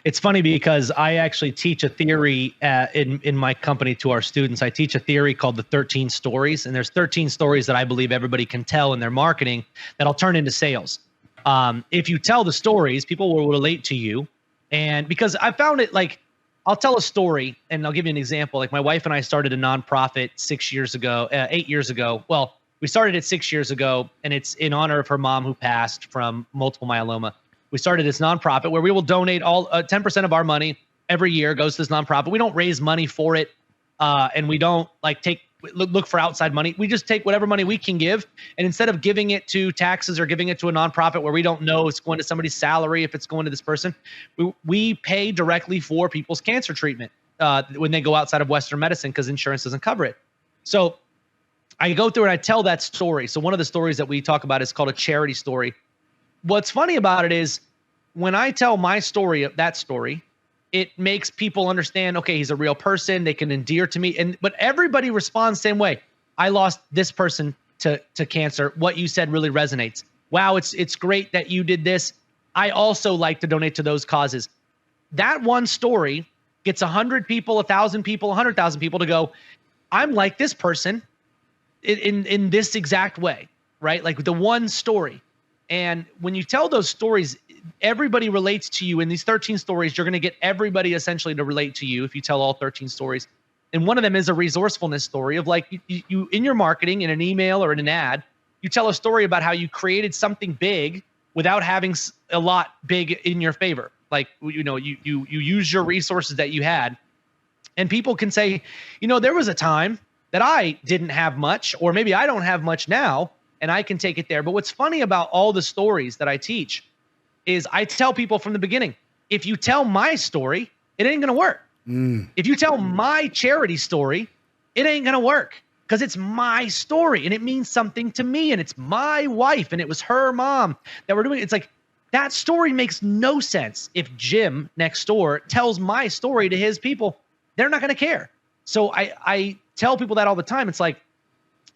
It's funny because I actually teach a theory in my company to our students. I teach a theory called the 13 stories, and there's 13 stories that I believe everybody can tell in their marketing that'll turn into sales. If you tell the stories, people will relate to you. And because I found it, like, I'll tell a story, and I'll give you an example. Like, my wife and I started a nonprofit 8 years ago. Well, we started it 6 years ago, and it's in honor of her mom who passed from multiple myeloma. We started this nonprofit where we will donate all 10% of our money every year goes to this nonprofit. We don't raise money for it, and we don't like look for outside money. We just take whatever money we can give, and instead of giving it to taxes or giving it to a nonprofit where we don't know it's going to somebody's salary, if it's going to this person, we pay directly for people's cancer treatment when they go outside of Western medicine, because insurance doesn't cover it. So I go through and I tell that story. So one of the stories that we talk about is called a charity story. What's funny about it is, when I tell my story, that story, it makes people understand, okay, he's a real person. They can endear to me. But everybody responds the same way. I lost this person to cancer. What you said really resonates. Wow, it's great that you did this. I also like to donate to those causes. That one story gets 100 people, 1,000 people, 100,000 people to go, I'm like this person in this exact way, right? Like the one story. And when you tell those stories, everybody relates to you. In these 13 stories, you're going to get everybody essentially to relate to you if you tell all 13 stories. And one of them is a resourcefulness story of, like, you in your marketing, in an email or in an ad, you tell a story about how you created something big without having a lot big in your favor. Like, you know, you use your resources that you had, and people can say, you know, there was a time that I didn't have much, or maybe I don't have much now, and I can take it there. But what's funny about all the stories that I teach is I tell people from the beginning, if you tell my story, it ain't going to work. If you tell my charity story, it ain't going to work, because it's my story and it means something to me, and it's my wife and it was her mom that we're doing. It's like, That story makes no sense. If Jim next door tells my story to his people, they're not going to care. So I tell people that all the time. It's like,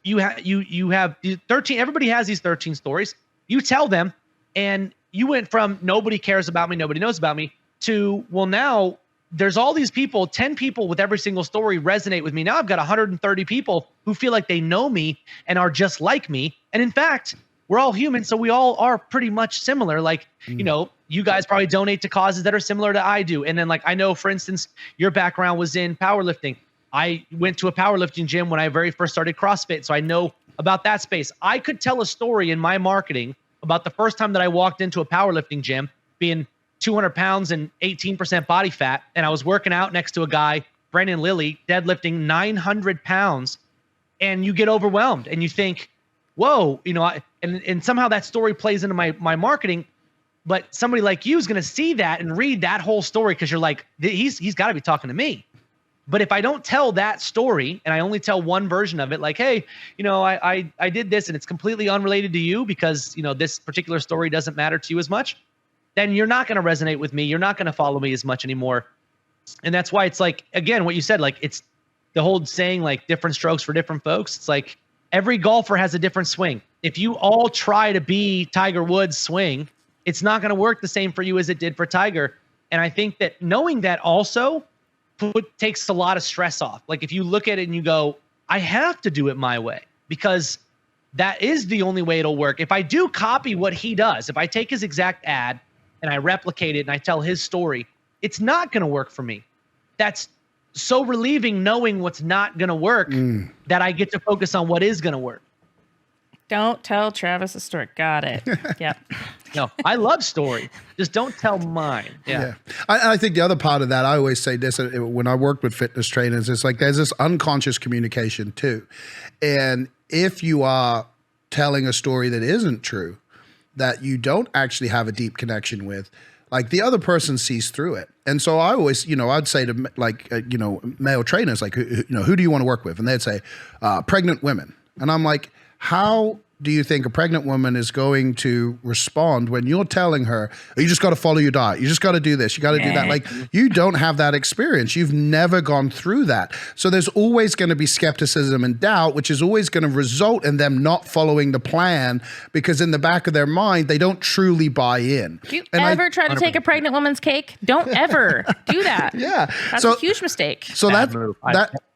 you have 13, everybody has these 13 stories. You tell them, and you went from nobody cares about me, nobody knows about me, to, well, now there's all these people, 10 people with every single story resonate with me. Now I've got 130 people who feel like they know me and are just like me. And in fact, we're all human, so we all are pretty much similar. Like, you know, you guys probably donate to causes that are similar to I do. And then, like, I know, for instance, your background was in powerlifting. I went to a powerlifting gym when I very first started CrossFit, so I know about that space. I could tell a story in my marketing about the first time that I walked into a powerlifting gym, being 200 pounds and 18% body fat, and I was working out next to a guy, Brandon Lilly, deadlifting 900 pounds, and you get overwhelmed, and you think, whoa, you know, and somehow that story plays into my marketing, but somebody like you is going to see that and read that whole story because you're like, he's got to be talking to me. But if I don't tell that story and I only tell one version of it, like, hey, you know, I did this and it's completely unrelated to you because, you know, this particular story doesn't matter to you as much, then you're not going to resonate with me. You're not going to follow me as much anymore. And that's why it's like, again, what you said, like, it's the whole saying, like, different strokes for different folks. It's like every golfer has a different swing. If you all try to be Tiger Woods' swing, it's not going to work the same for you as it did for Tiger. And I think that knowing that also takes a lot of stress off. Like, if you look at it and you go, I have to do it my way because that is the only way it'll work. If I do copy what he does, if I take his exact ad and I replicate it and I tell his story, it's not going to work for me. That's so relieving knowing what's not going to work that I get to focus on what is going to work. Don't tell Travis a story. Got it. Yep. No, I love story. Just don't tell mine. Yeah. I think the other part of that, I always say this when I work with fitness trainers, it's like there's this unconscious communication too. And if you are telling a story that isn't true, that you don't actually have a deep connection with, like, the other person sees through it. And so I always, you know, I'd say to, like, you know, male trainers, like, you know, who do you want to work with? And they'd say, pregnant women. And I'm like, how do you think a pregnant woman is going to respond when you're telling her, you just got to follow your diet, you just got to do this, you got to do that? Like, you don't have that experience. You've never gone through that. So there's always going to be skepticism and doubt, which is always going to result in them not following the plan because in the back of their mind, they don't truly buy in. Do you ever try to take a pregnant woman's cake? Don't ever do that. Yeah. That's a huge mistake. So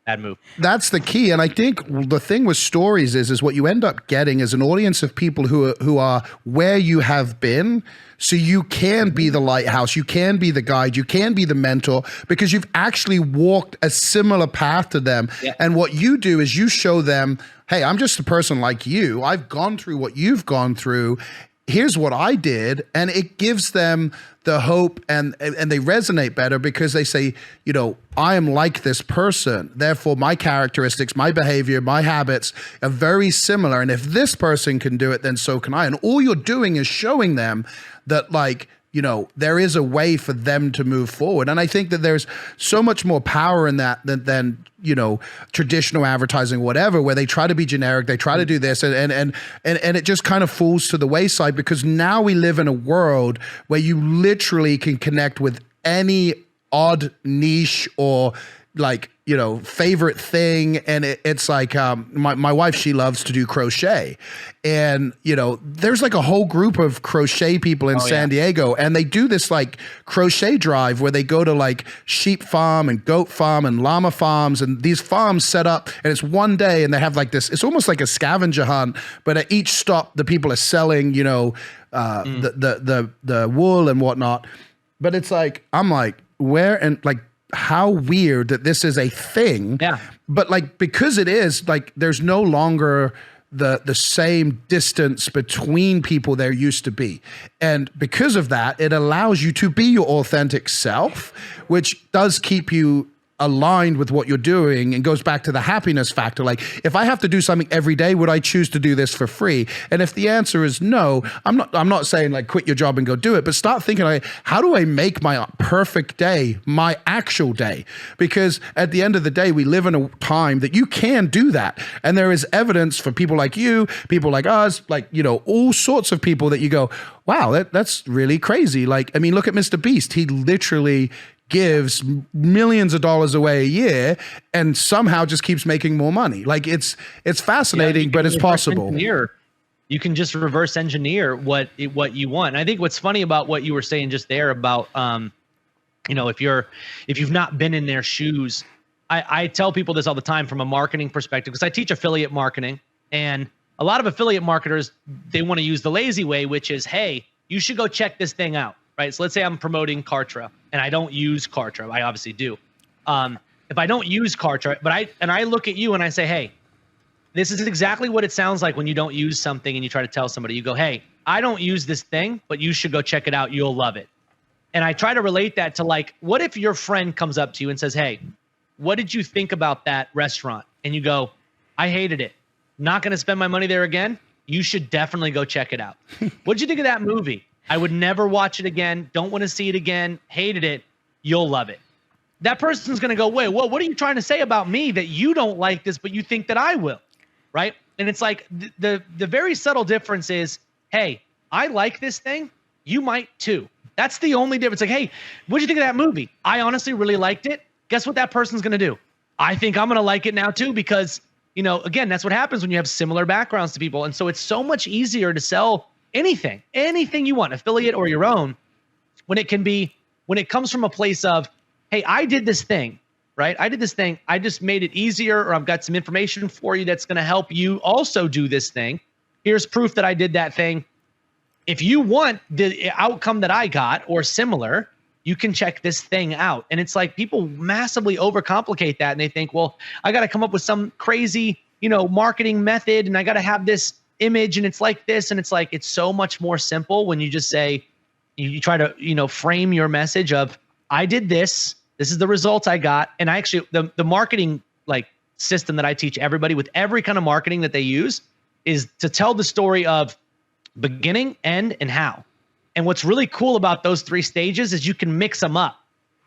Bad move. That's the key. And I think the thing with stories is what you end up getting is an audience of people who are where you have been. So you can be the lighthouse, you can be the guide, you can be the mentor because you've actually walked a similar path to them. Yeah. And what you do is you show them, hey, I'm just a person like you. I've gone through what you've gone through. Here's what I did. And it gives them the hope and they resonate better because they say, you know, I am like this person. Therefore, my characteristics, my behavior, my habits are very similar. And if this person can do it, then so can I. And all you're doing is showing them that, like, you know, there is a way for them to move forward. And I think that there's so much more power in that than you know, traditional advertising, whatever, where they try to be generic, they try to do this, and it just kind of falls to the wayside because now we live in a world where you literally can connect with any odd niche or, like, you know, favorite thing. And it's like, my wife, she loves to do crochet. And, you know, there's like a whole group of crochet people in San Diego. And they do this like crochet drive where they go to like sheep farm and goat farm and llama farms. And these farms set up and it's one day and they have like this, it's almost like a scavenger hunt. But at each stop, the people are selling, you know, the wool and whatnot. But it's like, I'm like, where and like, how weird that this is a thing. Yeah. But like, because it is, like, there's no longer the same distance between people there used to be. And because of that, it allows you to be your authentic self, which does keep you aligned with what you're doing, and goes back to the happiness factor. Like, if I have to do something every day, would I choose to do this for free? And if the answer is no, I'm not saying like quit your job and go do it, but start thinking like, how do I make my perfect day my actual day? Because at the end of the day, we live in a time that you can do that. And there is evidence for people like you, people like us, like, you know, all sorts of people that you go, wow, that's really crazy. Like, I mean, look at Mr. Beast. He literally gives millions of dollars away a year and somehow just keeps making more money. Like, it's fascinating, but it's possible. You can just reverse engineer what you want. And I think what's funny about what you were saying just there about, you know, if you've not been in their shoes, I tell people this all the time from a marketing perspective, because I teach affiliate marketing, and a lot of affiliate marketers, they want to use the lazy way, which is, hey, you should go check this thing out. Right. So let's say I'm promoting Kartra and I don't use Kartra. I obviously do. If I don't use Kartra, but I look at you and I say, hey, this is exactly what it sounds like when you don't use something and you try to tell somebody. You go, hey, I don't use this thing, but you should go check it out. You'll love it. And I try to relate that to, like, what if your friend comes up to you and says, hey, what did you think about that restaurant? And you go, I hated it. Not going to spend my money there again. You should definitely go check it out. What did you think of that movie? I would never watch it again. Don't want to see it again. Hated it. You'll love it. That person's going to go, wait, what are you trying to say about me that you don't like this, but you think that I will? Right. And it's like the very subtle difference is, hey, I like this thing. You might too. That's the only difference. Like, hey, what did you think of that movie? I honestly really liked it. Guess what that person's going to do? I think I'm going to like it now too, because, you know, again, that's what happens when you have similar backgrounds to people. And so it's so much easier to sell anything you want, affiliate or your own, when it comes from a place of, hey, I did this thing, right? I did this thing. I just made it easier, or I've got some information for you that's going to help you also do this thing. Here's proof that I did that thing. If you want the outcome that I got or similar, you can check this thing out. And it's like, people massively overcomplicate that. And they think, well, I got to come up with some crazy, you know, marketing method, and I got to have this image, and it's like this. And it's like, it's so much more simple when you just say, you try to, you know, frame your message of, I did this is the results I got. And I actually, the marketing like system that I teach everybody with every kind of marketing that they use is to tell the story of beginning, end, and how. And what's really cool about those three stages is you can mix them up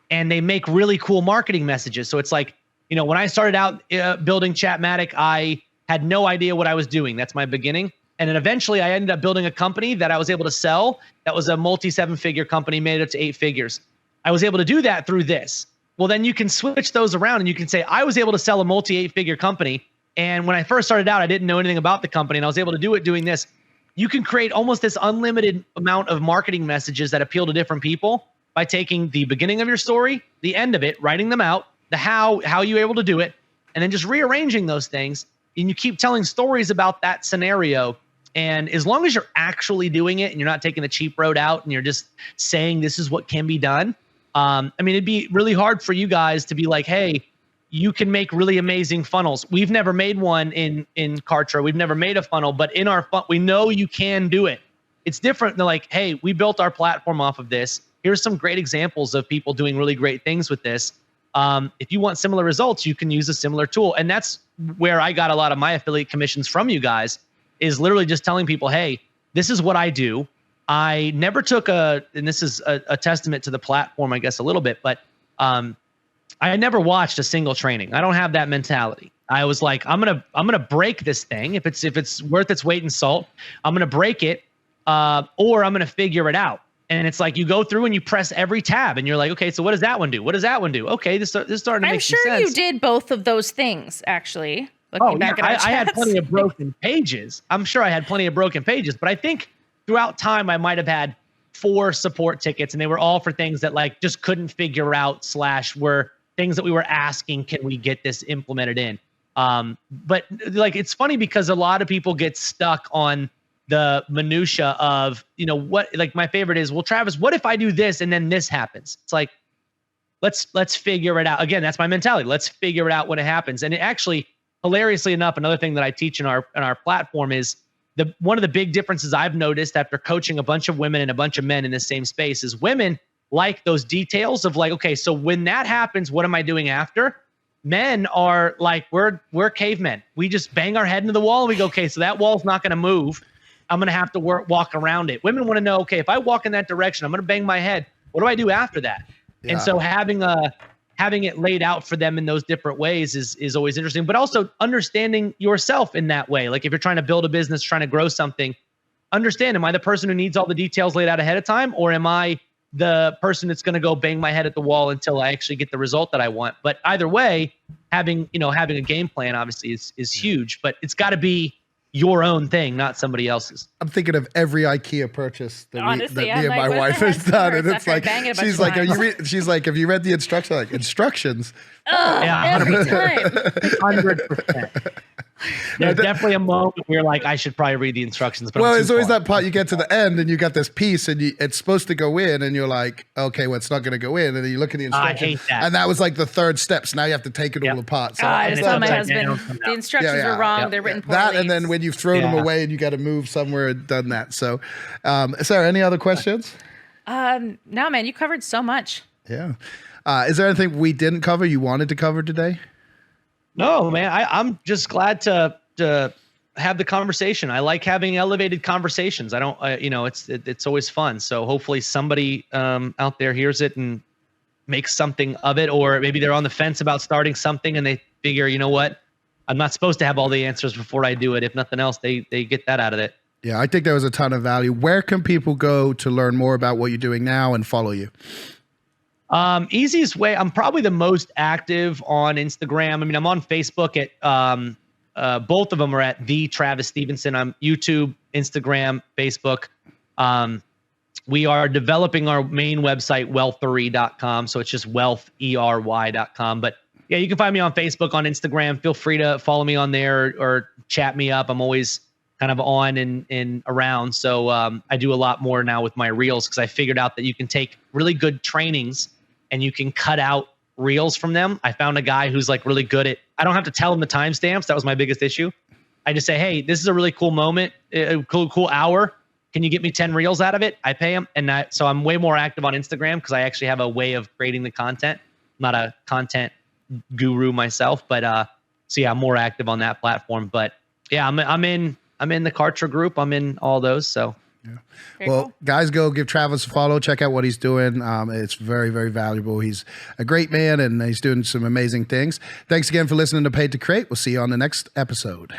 and they make really cool marketing messages. So it's like, you know, when I started out building Chatmatic, I had no idea what I was doing. That's my beginning. And then eventually I ended up building a company that I was able to sell. That was a multi-7-figure company, made it up to 8 figures. I was able to do that through this. Well, then you can switch those around and you can say, I was able to sell a multi-8-figure company. And when I first started out, I didn't know anything about the company, and I was able to do it doing this. You can create almost this unlimited amount of marketing messages that appeal to different people by taking the beginning of your story, the end of it, writing them out, the how you were able to do it, and then just rearranging those things. And you keep telling stories about that scenario. And as long as you're actually doing it and you're not taking the cheap road out and you're just saying this is what can be done. I mean, it'd be really hard for you guys to be like, hey, you can make really amazing funnels. We've never made one in Kartra. We've never made a funnel, but in our we know you can do it. It's different than like, hey, we built our platform off of this. Here's some great examples of people doing really great things with this. If you want similar results, you can use a similar tool. And that's where I got a lot of my affiliate commissions from you guys, is literally just telling people, hey, this is what I do. I never took and this is a testament to the platform, I guess a little bit, but I never watched a single training. I don't have that mentality. I was like, I'm gonna break this thing. If it's worth its weight in salt, I'm gonna break it, or I'm gonna figure it out. And it's like you go through and you press every tab, and you're like, okay, so what does that one do? What does that one do? Okay, this starting to make some sense. I'm sure you did both of those things, actually. I had plenty of broken pages. I'm sure I had plenty of broken pages, but I think throughout time I might have had 4 support tickets, and they were all for things that like just couldn't figure out / were things that we were asking, can we get this implemented in? But like, it's funny because a lot of people get stuck on the minutia of, you know, what, like my favorite is, well, Travis, what if I do this and then this happens? It's like, let's figure it out. Again, that's my mentality. Let's figure it out when it happens. And it actually, hilariously enough, another thing that I teach in our platform is one of the big differences I've noticed after coaching a bunch of women and a bunch of men in the same space is women like those details of like, okay, so when that happens, what am I doing after? Men are like, we're cavemen. We just bang our head into the wall and we go, okay, so that wall's not going to move. I'm going to have to walk around it. Women want to know, okay, if I walk in that direction, I'm going to bang my head. What do I do after that? Yeah. And so having it laid out for them in those different ways is always interesting, but also understanding yourself in that way. Like if you're trying to build a business, trying to grow something, understand, am I the person who needs all the details laid out ahead of time? Or am I the person that's going to go bang my head at the wall until I actually get the result that I want? But either way, having a game plan obviously is huge, but it's got to be your own thing, not somebody else's. I'm thinking of every IKEA purchase that me and my wife has done, and it's like she's like, have you read the instructions? Like, instructions? Oh, yeah, 100%. There's definitely a moment where like I should probably read the instructions. But well, it's always that part you get to the end and you got this piece and it's supposed to go in and you're like, okay, well, it's not going to go in, and then you look at the instructions. I hate that. And that was like the third step. So now you have to take it all apart. So I just told my husband the instructions were wrong. They're written poorly. That, and then when you've thrown them away and you got to move somewhere and done that. So, Sarah, any other questions? No, man, you covered so much. Yeah. Is there anything we didn't cover you wanted to cover today? No, man, I'm just glad to have the conversation. I like having elevated conversations. I don't, it's always fun. So hopefully somebody out there hears it and makes something of it, or maybe they're on the fence about starting something and they figure, you know what, I'm not supposed to have all the answers before I do it. If nothing else, they get that out of it. Yeah, I think there was a ton of value. Where can people go to learn more about what you're doing now and follow you? Easiest way, I'm probably the most active on Instagram. I mean, I'm on Facebook at, both of them are at the Travis Stephenson. I'm YouTube, Instagram, Facebook. We are developing our main website, wealthery.com. So it's just wealthery.com. But yeah, you can find me on Facebook, on Instagram. Feel free to follow me on there or chat me up. I'm always kind of on and around. So I do a lot more now with my reels because I figured out that you can take really good trainings and you can cut out reels from them. I found a guy who's like really good at, I don't have to tell him the timestamps. That was my biggest issue. I just say, hey, this is a really cool moment, a cool hour. Can you get me 10 reels out of it? I pay him. And so I'm way more active on Instagram because I actually have a way of creating the content. I'm not a content guru myself, but so yeah, I'm more active on that platform. But yeah, I'm in the Kartra group. I'm in all those. So yeah. Well, guys, go give Travis a follow. Check out what he's doing. It's very, very valuable. He's a great man and he's doing some amazing things. Thanks again for listening to Paid to Create. We'll see you on the next episode.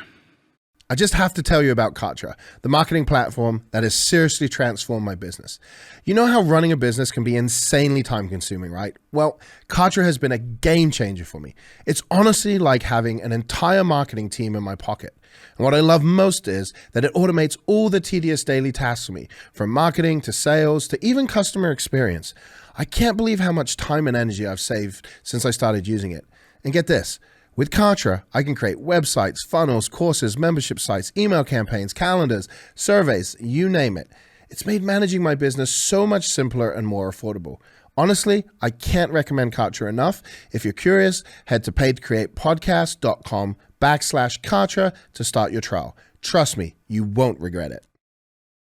I just have to tell you about Kartra, the marketing platform that has seriously transformed my business. You know how running a business can be insanely time consuming, right? Well, Kartra has been a game changer for me. It's honestly like having an entire marketing team in my pocket. And what I love most is that it automates all the tedious daily tasks for me, from marketing to sales to even customer experience. I can't believe how much time and energy I've saved since I started using it. And get this. With Kartra, I can create websites, funnels, courses, membership sites, email campaigns, calendars, surveys, you name it. It's made managing my business so much simpler and more affordable. Honestly, I can't recommend Kartra enough. If you're curious, head to paidtocreatepodcast.com/Kartra to start your trial. Trust me, you won't regret it.